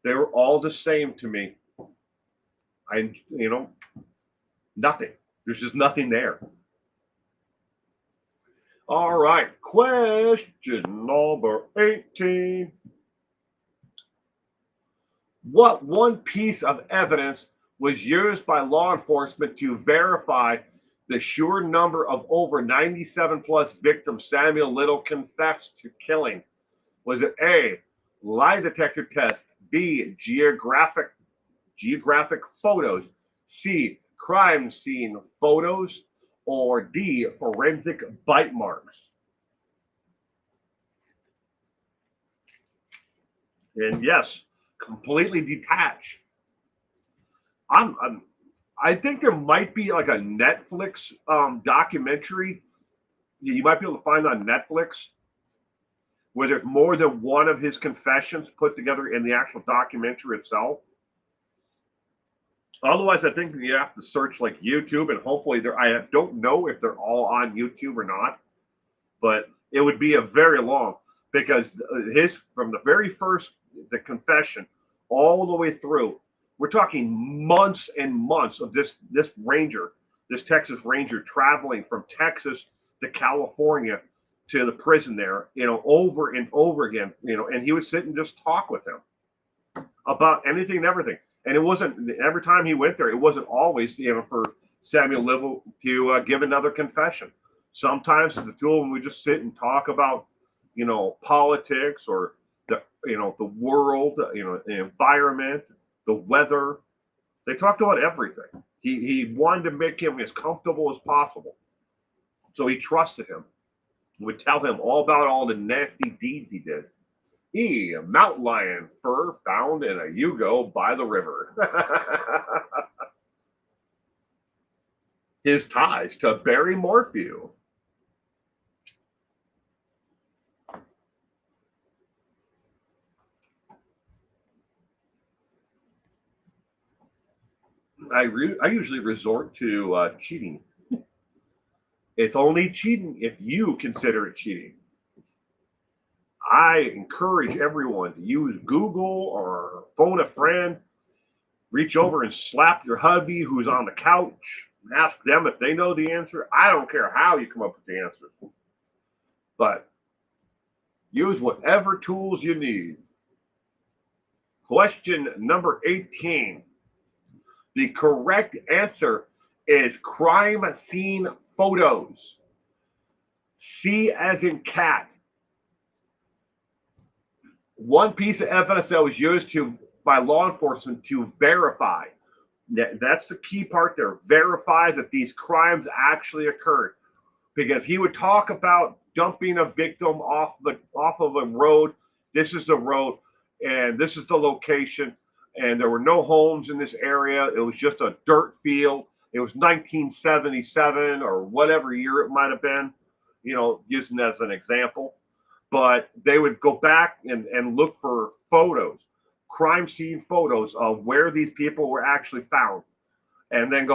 they were all the same to me. Nothing. There's just nothing there. All right, question number 18. What one piece of evidence was used by law enforcement to verify the sure number of over 97 plus victims Samuel Little confessed to killing? Was it A, lie detector test, B, geographic photos, C, crime scene photos, or D, forensic bite marks? And yes, completely detached. I think there might be like a Netflix documentary you might be able to find on Netflix where there's more than one of his confessions put together in the actual documentary itself. Otherwise, I think you have to search like YouTube, and hopefully I don't know if they're all on YouTube or not, but it would be a very long, because from the very first the confession all the way through, we're talking months and months of this Texas Ranger traveling from Texas to California to the prison there, over and over again, and he would sit and just talk with him about anything and everything. And it wasn't every time he went there. It wasn't always, for Samuel Little to give another confession. Sometimes the two of them would just sit and talk about, politics or the world, the environment, the weather. They talked about everything. He wanted to make him as comfortable as possible, so he trusted him. He would tell him all about all the nasty deeds he did. A mountain lion fur found in a Yugo by the river. His ties to Barry Morphew. I usually resort to cheating. It's only cheating if you consider it cheating. I encourage everyone to use Google or phone a friend, reach over and slap your hubby who's on the couch, and ask them if they know the answer. I don't care how you come up with the answer, but use whatever tools you need. Question number 18. The correct answer is crime scene photos. C as in cat. One piece of evidence that was used by law enforcement to verify. That's the key part there. Verify that these crimes actually occurred. Because he would talk about dumping a victim off of a road. This is the road, and this is the location. And there were no homes in this area. It was just a dirt field. It was 1977 or whatever year it might have been, using as an example. But they would go back and look for photos, crime scene photos of where these people were actually found. And then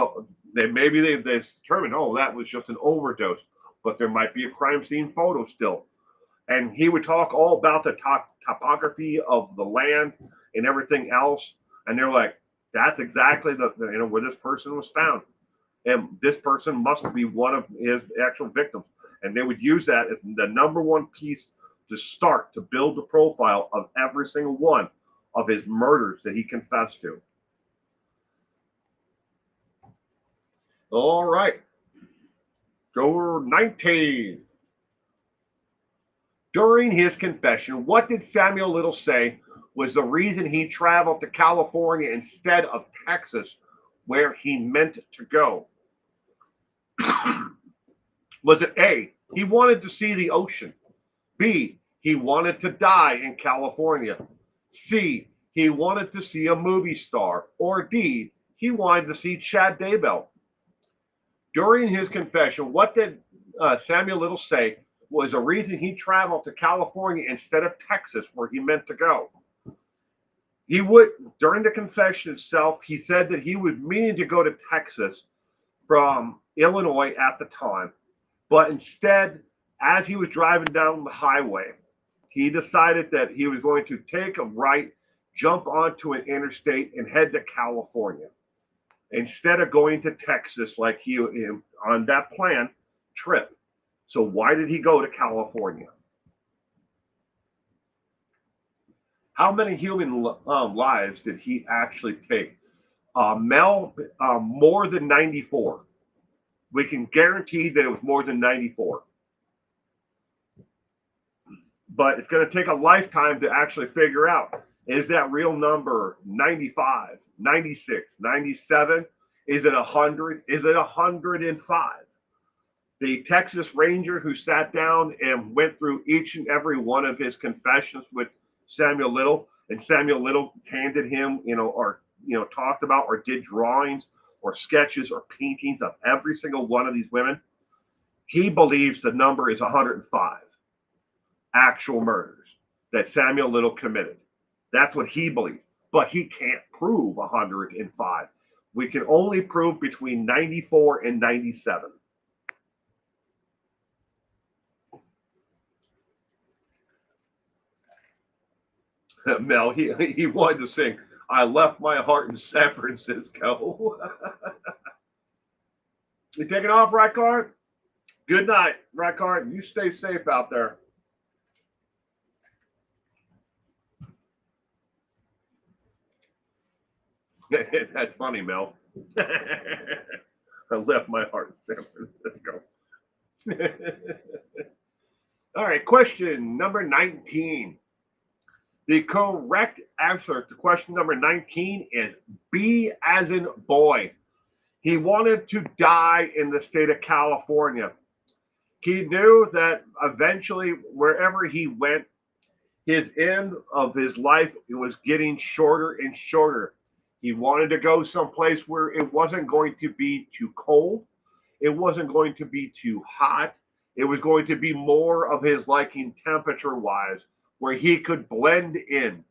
maybe they determined, oh, that was just an overdose, but there might be a crime scene photo still. And he would talk all about the topography of the land and everything else. And they're like, that's exactly where this person was found. And this person must be one of his actual victims. And they would use that as the number one piece to start to build the profile of every single one of his murders that he confessed to. All right. Go 19. During his confession, what did Samuel Little say was the reason he traveled to California instead of Texas, where he meant to go? Was it A, he wanted to see the ocean? B, he wanted to die in California? C, he wanted to see a movie star? Or D, he wanted to see Chad Daybell? During his confession, what did Samuel Little say was a reason he traveled to California instead of Texas, where he meant to go? During the confession itself, he said that he was meaning to go to Texas from Illinois at the time, but instead, as he was driving down the highway, he decided that he was going to take a right, jump onto an interstate, and head to California instead of going to Texas like he on that planned trip. So why did he go to California? How many human lives did he actually take? Mel, more than 94. We can guarantee that it was more than 94. But it's going to take a lifetime to actually figure out, is that real number 95, 96, 97? Is it 100? Is it 105? The Texas Ranger who sat down and went through each and every one of his confessions with Samuel Little, and Samuel Little handed him, or talked about or did drawings or sketches or paintings of every single one of these women. He believes the number is 105 actual murders that Samuel Little committed. That's what he believes, but he can't prove 105. We can only prove between 94 and 97. Mel, he wanted to sing, I left my heart in San Francisco. You taking off, Rackard? Good night, Rackard. You stay safe out there. That's funny, Mel. I left my heart in San Francisco. All right, question number 19. The correct answer to question number 19 is B as in boy. He wanted to die in the state of California. He knew that eventually, wherever he went, his end of his life was getting shorter and shorter. He wanted to go someplace where it wasn't going to be too cold, it wasn't going to be too hot, it was going to be more of his liking temperature wise, where he could blend in.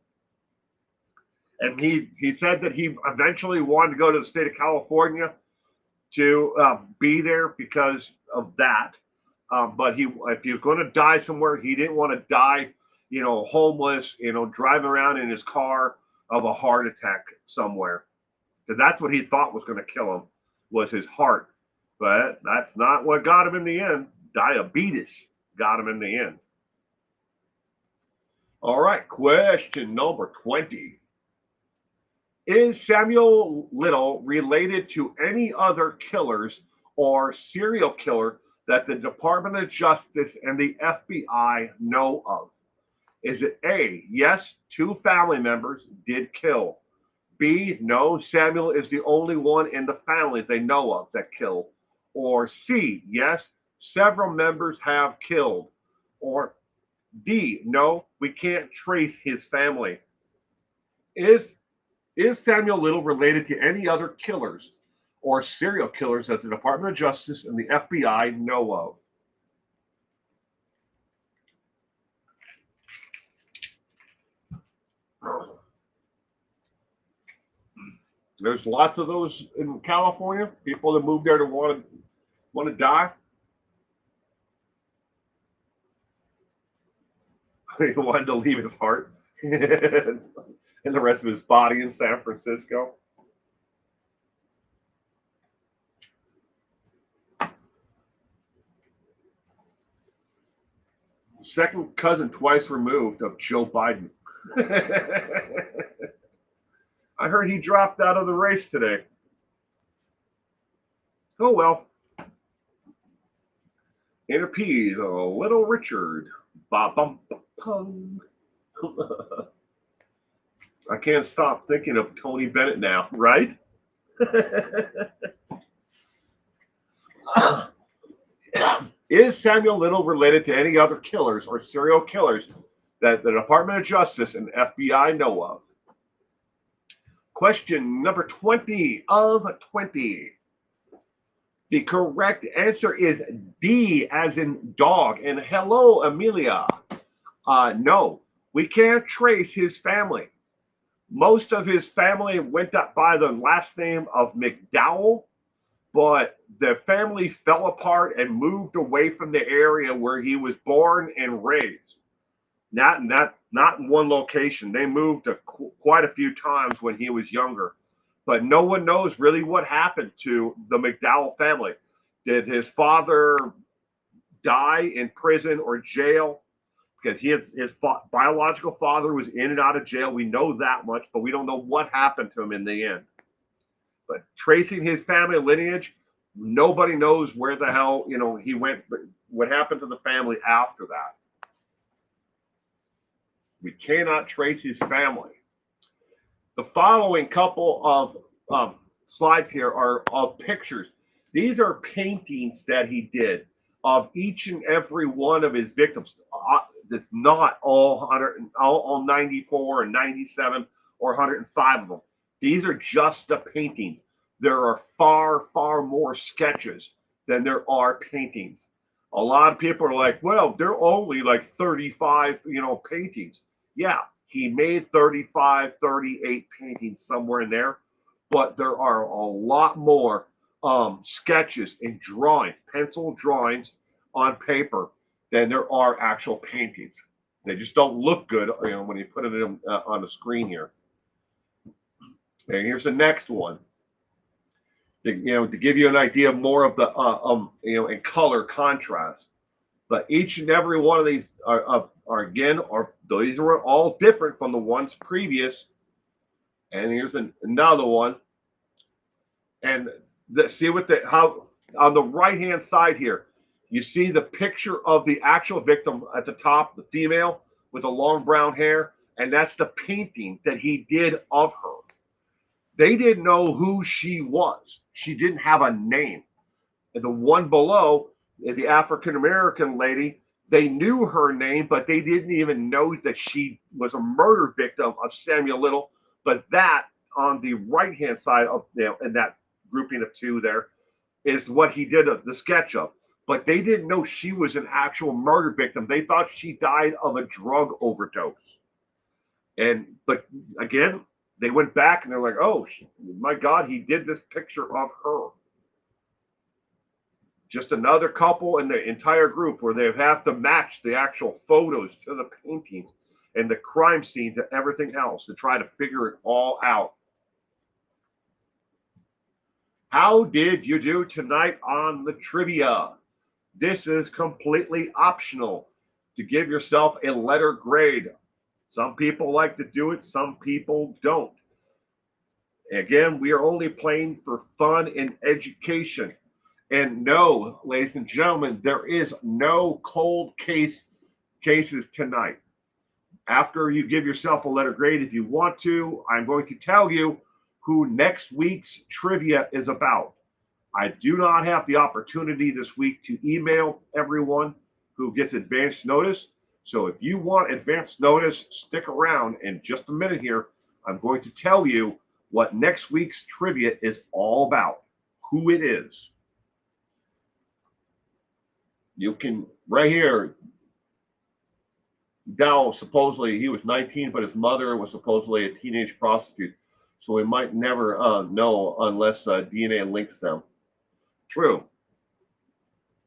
And he said that he eventually wanted to go to the state of California to be there because of that. But if he was going to die somewhere, he didn't want to die, homeless, driving around in his car of a heart attack somewhere. Because that's what he thought was going to kill him, was his heart. But that's not what got him in the end. Diabetes got him in the end. All right, question number 20. Is Samuel Little related to any other killers or serial killer that the Department of Justice and the FBI know of? Is it A, yes, 2 family members did kill? B, no, Samuel is the only one in the family they know of that killed? Or C, yes, several members have killed? Or D, no, we can't trace his family. Is Samuel Little related to any other killers or serial killers that the Department of Justice and the FBI know of? There's lots of those in California. People that move there to want to die. He wanted to leave his heart and the rest of his body in San Francisco. Second cousin twice removed of Joe Biden. I heard he dropped out of the race today. Oh well. Interpedes, Little Richard. Ba bum bum. I can't stop thinking of Tony Bennett now, right? Is Samuel Little related to any other killers or serial killers that the Department of Justice and FBI know of? Question number 20 of 20. The correct answer is D as in dog. And hello, Amelia. No, we can't trace his family. Most of his family went up by the last name of McDowell, but the family fell apart and moved away from the area where he was born and raised. Not in one location. They moved quite a few times when he was younger. But no one knows really what happened to the McDowell family. Did his father die in prison or jail? Because his biological father was in and out of jail. We know that much, but we don't know what happened to him in the end. But tracing his family lineage, nobody knows where the hell, he went, what happened to the family after that. We cannot trace his family. The following couple of slides here are of pictures. These are paintings that he did of each and every one of his victims. That's not all 94 and 97 or 105 of them. These are just the paintings. There are far, far more sketches than there are paintings. A lot of people are like, well, there are only like 35, paintings. Yeah, he made 35, 38 paintings somewhere in there, but there are a lot more sketches and drawings, pencil drawings on paper than there are actual paintings. They just don't look good, when you put it on the screen here. And here's the next one. To give you an idea more of the in color contrast. But each and every one of these are these are all different from the ones previous. And here's another one. And see what the how on the right hand side here, you see the picture of the actual victim at the top, the female with the long brown hair, and that's the painting that he did of her. They didn't know who she was. She didn't have a name. And the one below, the African American lady, they knew her name, but they didn't even know that she was a murder victim of Samuel Little. But that on the right hand side of in that grouping of two there is what he did the sketch of. But they didn't know she was an actual murder victim. They thought she died of a drug overdose. But again, they went back and they're like, oh my God, he did this picture of her. Just another couple in the entire group where they have to match the actual photos to the paintings and the crime scene to everything else to try to figure it all out. How did you do tonight on the trivia? This is completely optional to give yourself a letter grade. Some people like to do it, some people don't. Again, we are only playing for fun and education. And no, ladies and gentlemen, there is no cold cases tonight. After you give yourself a letter grade, if you want to, I'm going to tell you who next week's trivia is about. I do not have the opportunity this week to email everyone who gets advance notice. So if you want advance notice, stick around in just a minute here. I'm going to tell you what next week's trivia is all about, who it is. You can, right here, Dow, supposedly he was 19, but his mother was supposedly a teenage prostitute. So we might never know unless DNA links them. True.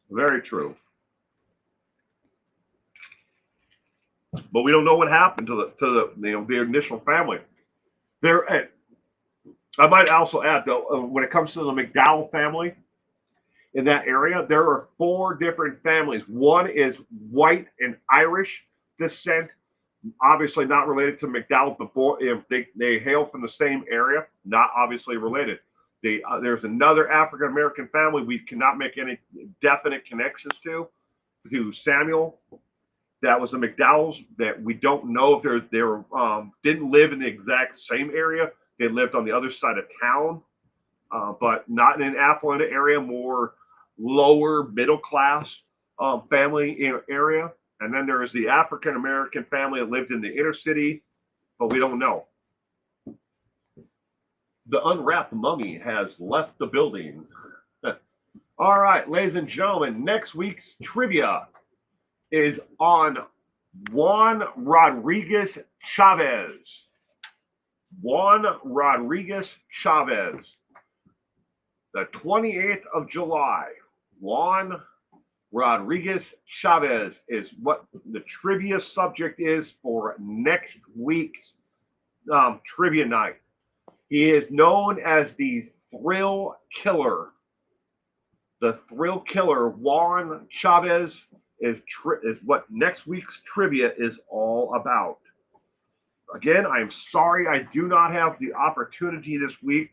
Very true. But we don't know what happened to the initial family. I might also add, though, when it comes to the McDowell family in that area, there are 4 different families. One is white and Irish descent, obviously not related to McDowell. Before, if they hail from the same area, not obviously related. There's another African American family we cannot make any definite connections to Samuel. That was the McDowells that we don't know if they didn't live in the exact same area. They lived on the other side of town, but not in an affluent area, more lower middle class family area. And then there is the African American family that lived in the inner city, but we don't know. The unwrapped mummy has left the building. All right, ladies and gentlemen, next week's trivia is on Juan Rodriguez Chavez. Juan Rodriguez Chavez. The 28th of July. Juan Rodriguez Chavez is what the trivia subject is for next week's trivia night. He is known as the Thrill Killer. The Thrill Killer, Juan Chavez, is what next week's trivia is all about. Again, I'm sorry I do not have the opportunity this week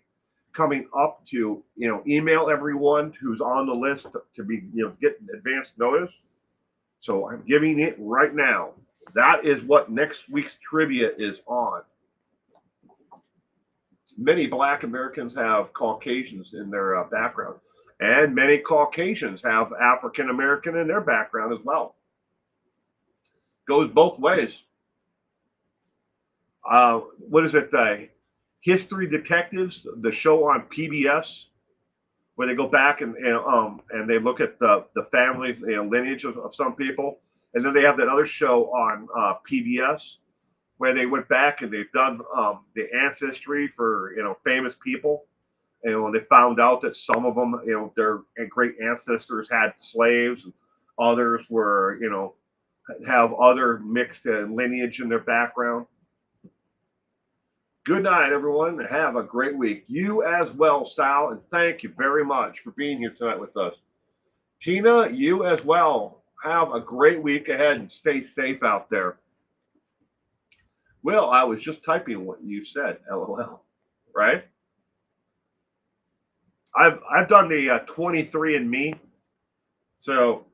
coming up to email everyone who's on the list to be get advance notice. So I'm giving it right now. That is what next week's trivia is on. Many Black Americans have Caucasians in their background, and many Caucasians have African American in their background as well. Goes both ways. What is it? History Detectives, the show on PBS, where they go back and they look at the family lineage of some people, and then they have that other show on PBS where they went back and they've done the ancestry for famous people, and they found out that some of them their great ancestors had slaves, and others were have other mixed lineage in their background. Good night, everyone. Have a great week. You as well, Sal, and thank you very much for being here tonight with us. Tina, you as well. Have a great week ahead and stay safe out there. Will, I was just typing what you said, LOL. Right? I've done the 23andMe, so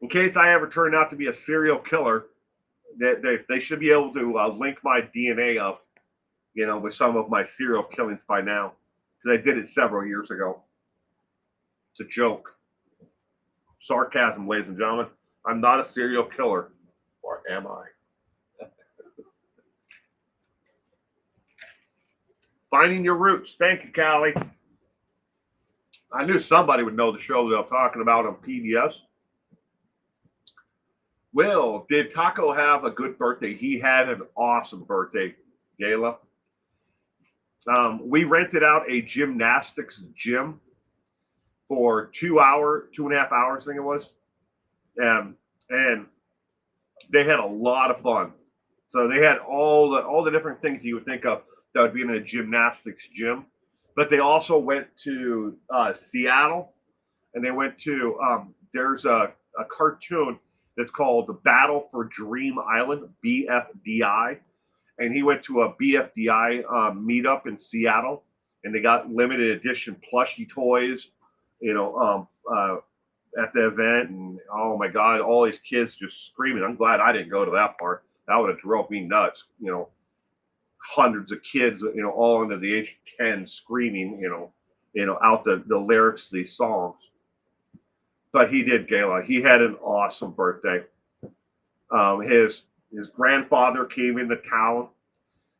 in case I ever turn out to be a serial killer, they should be able to link my DNA up, with some of my serial killings by now, because I did it several years ago. It's a joke, sarcasm, ladies and gentlemen. I'm not a serial killer, or am I? Finding your roots. Thank you, Callie. I knew somebody would know the show that I'm talking about on PBS. Will, did Taco have a good birthday? He had an awesome birthday, Gayla. We rented out a gymnastics gym for 2.5 hours, I think it was. And they had a lot of fun. So they had all the different things you would think of that would be in a gymnastics gym. But they also went to Seattle, and they went to there's a cartoon that's called The Battle for Dream Island, BFDI, and he went to a BFDI meetup in Seattle, and they got limited edition plushie toys, at the event, and oh my God, all these kids just screaming. I'm glad I didn't go to that part. That would have drove me nuts. Hundreds of kids, all under the age of 10 screaming, out the lyrics to these songs. But he did, Gala. He had an awesome birthday. His grandfather came into town,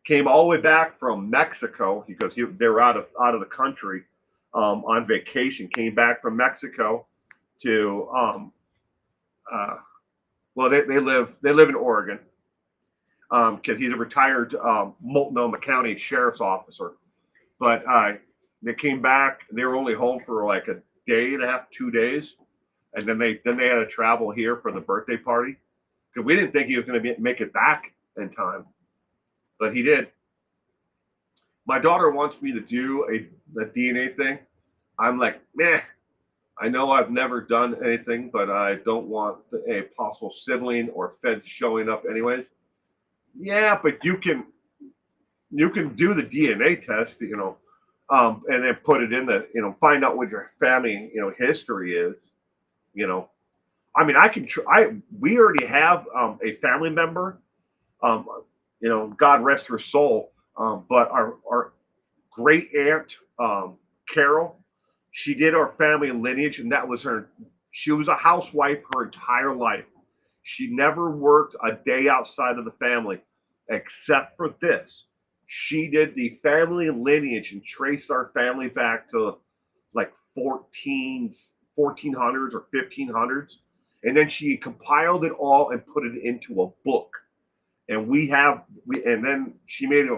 came all the way back from Mexico because they were out of the country on vacation. Came back from Mexico to they live in Oregon because he's a retired Multnomah County sheriff's officer. But they came back. They were only home for like a day and a half, 2 days, and then they had to travel here for the birthday party because we didn't think he was going to make it back in time, but he did. My daughter wants me to do a DNA thing. I'm like, meh. I know I've never done anything, but I don't want a possible sibling or feds showing up anyways. Yeah, but you can do the DNA test, and then put it in find out what your family, history is, I mean, I can we already have a family member, God rest her soul, but our great aunt, Carol, she did our family lineage, and that was her. She was a housewife her entire life. She never worked a day outside of the family, except for this. She did the family lineage and traced our family back to like 1400s or 1500s. And then she compiled it all and put it into a book. And and then she made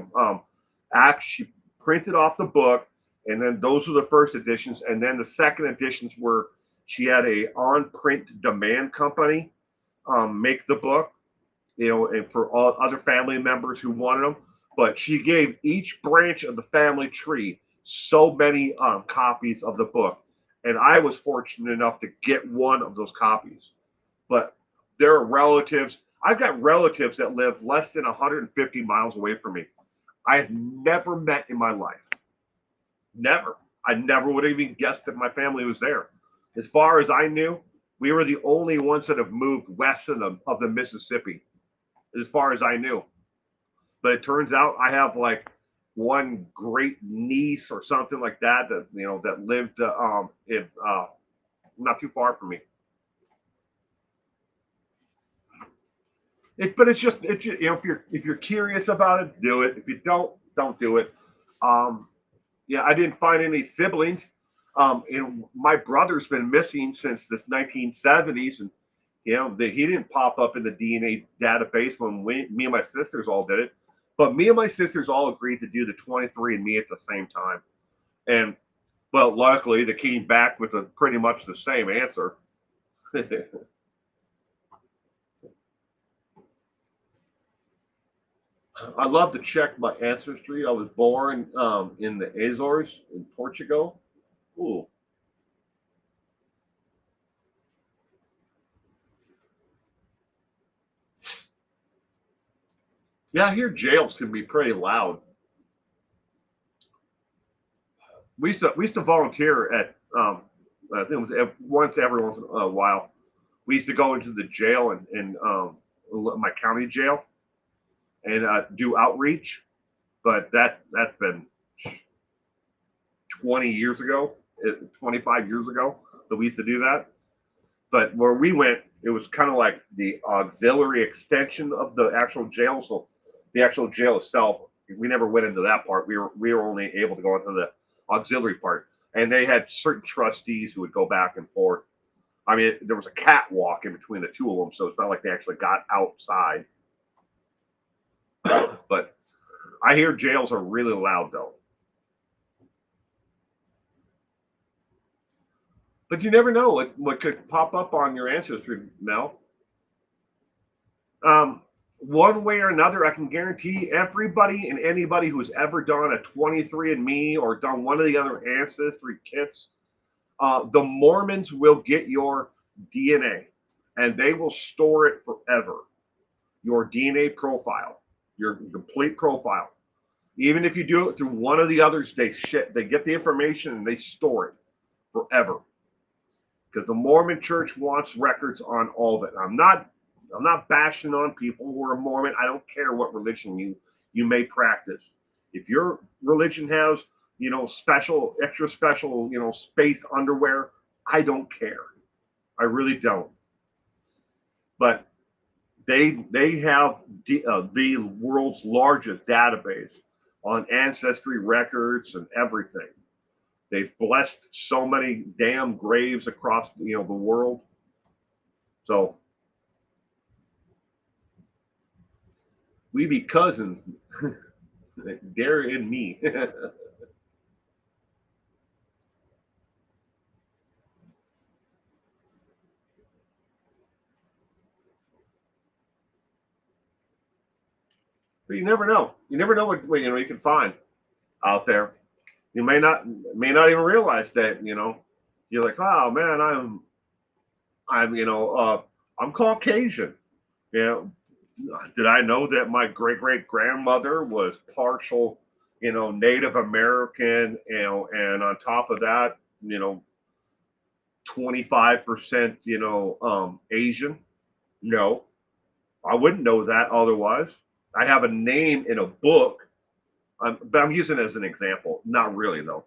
she printed off the book, and then those were the first editions, and then the second editions were she had a on print demand company make the book, and for all other family members who wanted them. But she gave each branch of the family tree so many copies of the book, and I was fortunate enough to get one of those copies. But there are relatives. I've got relatives that live less than 150 miles away from me. I have never met in my life. Never. I never would have even guessed that my family was there. As far as I knew, we were the only ones that have moved west of the Mississippi, as far as I knew. But it turns out I have like one great niece or something like that that lived in not too far from me. But it's if you're curious about it, do it. If you don't do it. Yeah, I didn't find any siblings. My brother's been missing since the 1970s, and he didn't pop up in the DNA database when me and my sisters all did it. But me and my sisters all agreed to do the 23andMe at the same time, and well, luckily they came back with pretty much the same answer. I love to check my ancestry. I was born in the Azores in Portugal. Ooh. Yeah, I hear jails can be pretty loud. We used to volunteer at I think it was once every once in a while. We used to go into the jail and my county jail and do outreach, but that's been 20 years ago, 25 years ago that we used to do that. But where we went, it was kind of like the auxiliary extension of the actual jail. So the actual jail itself, we never went into that part. We were only able to go into the auxiliary part, and they had certain trustees who would go back and forth. I mean, there was a catwalk in between the two of them, so it's not like they actually got outside. But I hear jails are really loud though. But you never know what could pop up on your ancestry, Mel. Um, One way or another, I can guarantee everybody and anybody who's ever done a 23andMe or done one of the other ancestry kits, the Mormons will get your DNA and they will store it forever. Your DNA profile, your complete profile. Even if you do it through one of the others, they get the information and they store it forever. Because the Mormon Church wants records on all of it. I'm not bashing on people who are Mormon. I don't care what religion you may practice. If your religion has, special, extra special, space underwear, I don't care. I really don't. But they have the world's largest database on ancestry records and everything. They've blessed so many damn graves across the world. So we be cousins, Dare and me. But you never know. You never know what you can find out there. You may not even realize that. You're like, oh man, I'm Caucasian. You know, did I know that my great great grandmother was partial, Native American, and on top of that, 25%, Asian? No, I wouldn't know that otherwise. I have a name in a book, but I'm using it as an example. Not really, though.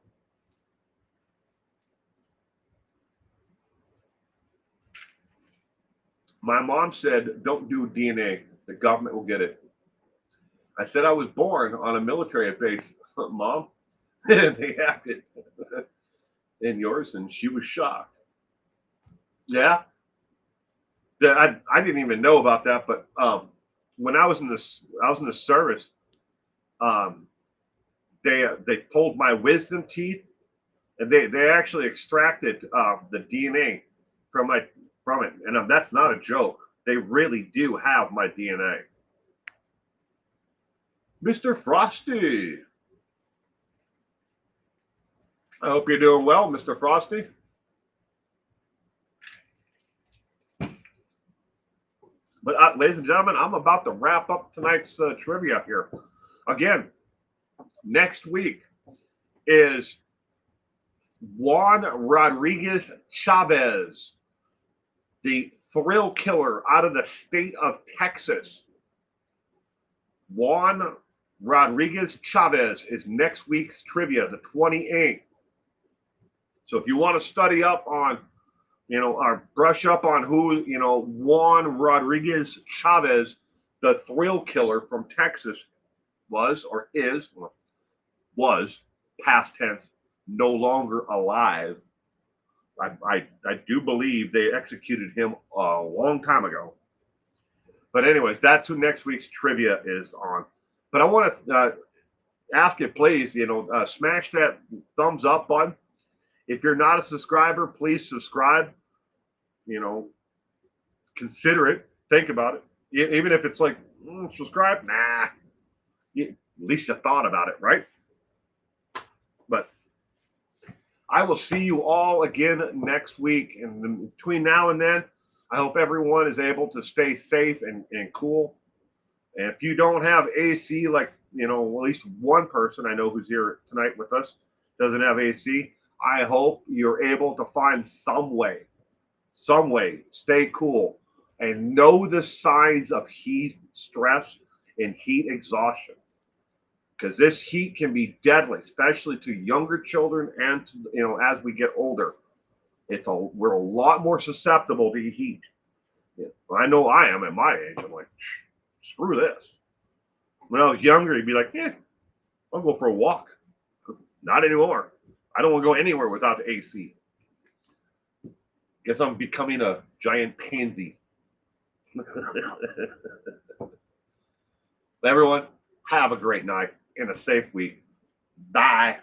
My mom said, don't do DNA. The government will get it. I said I was born on a military base, Mom. They hacked it in yours, and she was shocked. Yeah, I didn't even know about that, but when I was in the service, um, they pulled my wisdom teeth, and they actually extracted the DNA from my from it, and that's not a joke. They really do have my DNA. Mr. Frosty, I hope you're doing well, Mr. Frosty. But ladies and gentlemen, I'm about to wrap up tonight's trivia here. Again, next week is Juan Rodriguez Chavez, the thrill killer out of the state of Texas. Juan Rodriguez Chavez is next week's trivia, the 28th. So if you want to study up on, or brush up on who, Juan Rodriguez Chavez, the thrill killer from Texas, was or is, was past tense, no longer alive. I do believe they executed him a long time ago. But anyways, that's who next week's trivia is on. But I want to ask you, please, smash that thumbs up button. If you're not a subscriber, please subscribe. You know, consider it. Think about it. Even if it's like, subscribe, nah. At least you thought about it, right? But I will see you all again next week. And between now and then, I hope everyone is able to stay safe and cool. And if you don't have AC, like, you know, at least one person I know who's here tonight with us doesn't have AC, I hope you're able to find some way, stay cool, and know the signs of heat stress and heat exhaustion. Because this heat can be deadly, especially to younger children and to, you know, as we get older. We're a lot more susceptible to heat. Yeah. I know I am at my age. I'm like, screw this. When I was younger, you'd be like, yeah, I'll go for a walk. Not anymore. I don't want to go anywhere without the AC. Guess I'm becoming a giant pansy. Everyone, have a great night and a safe week. Bye.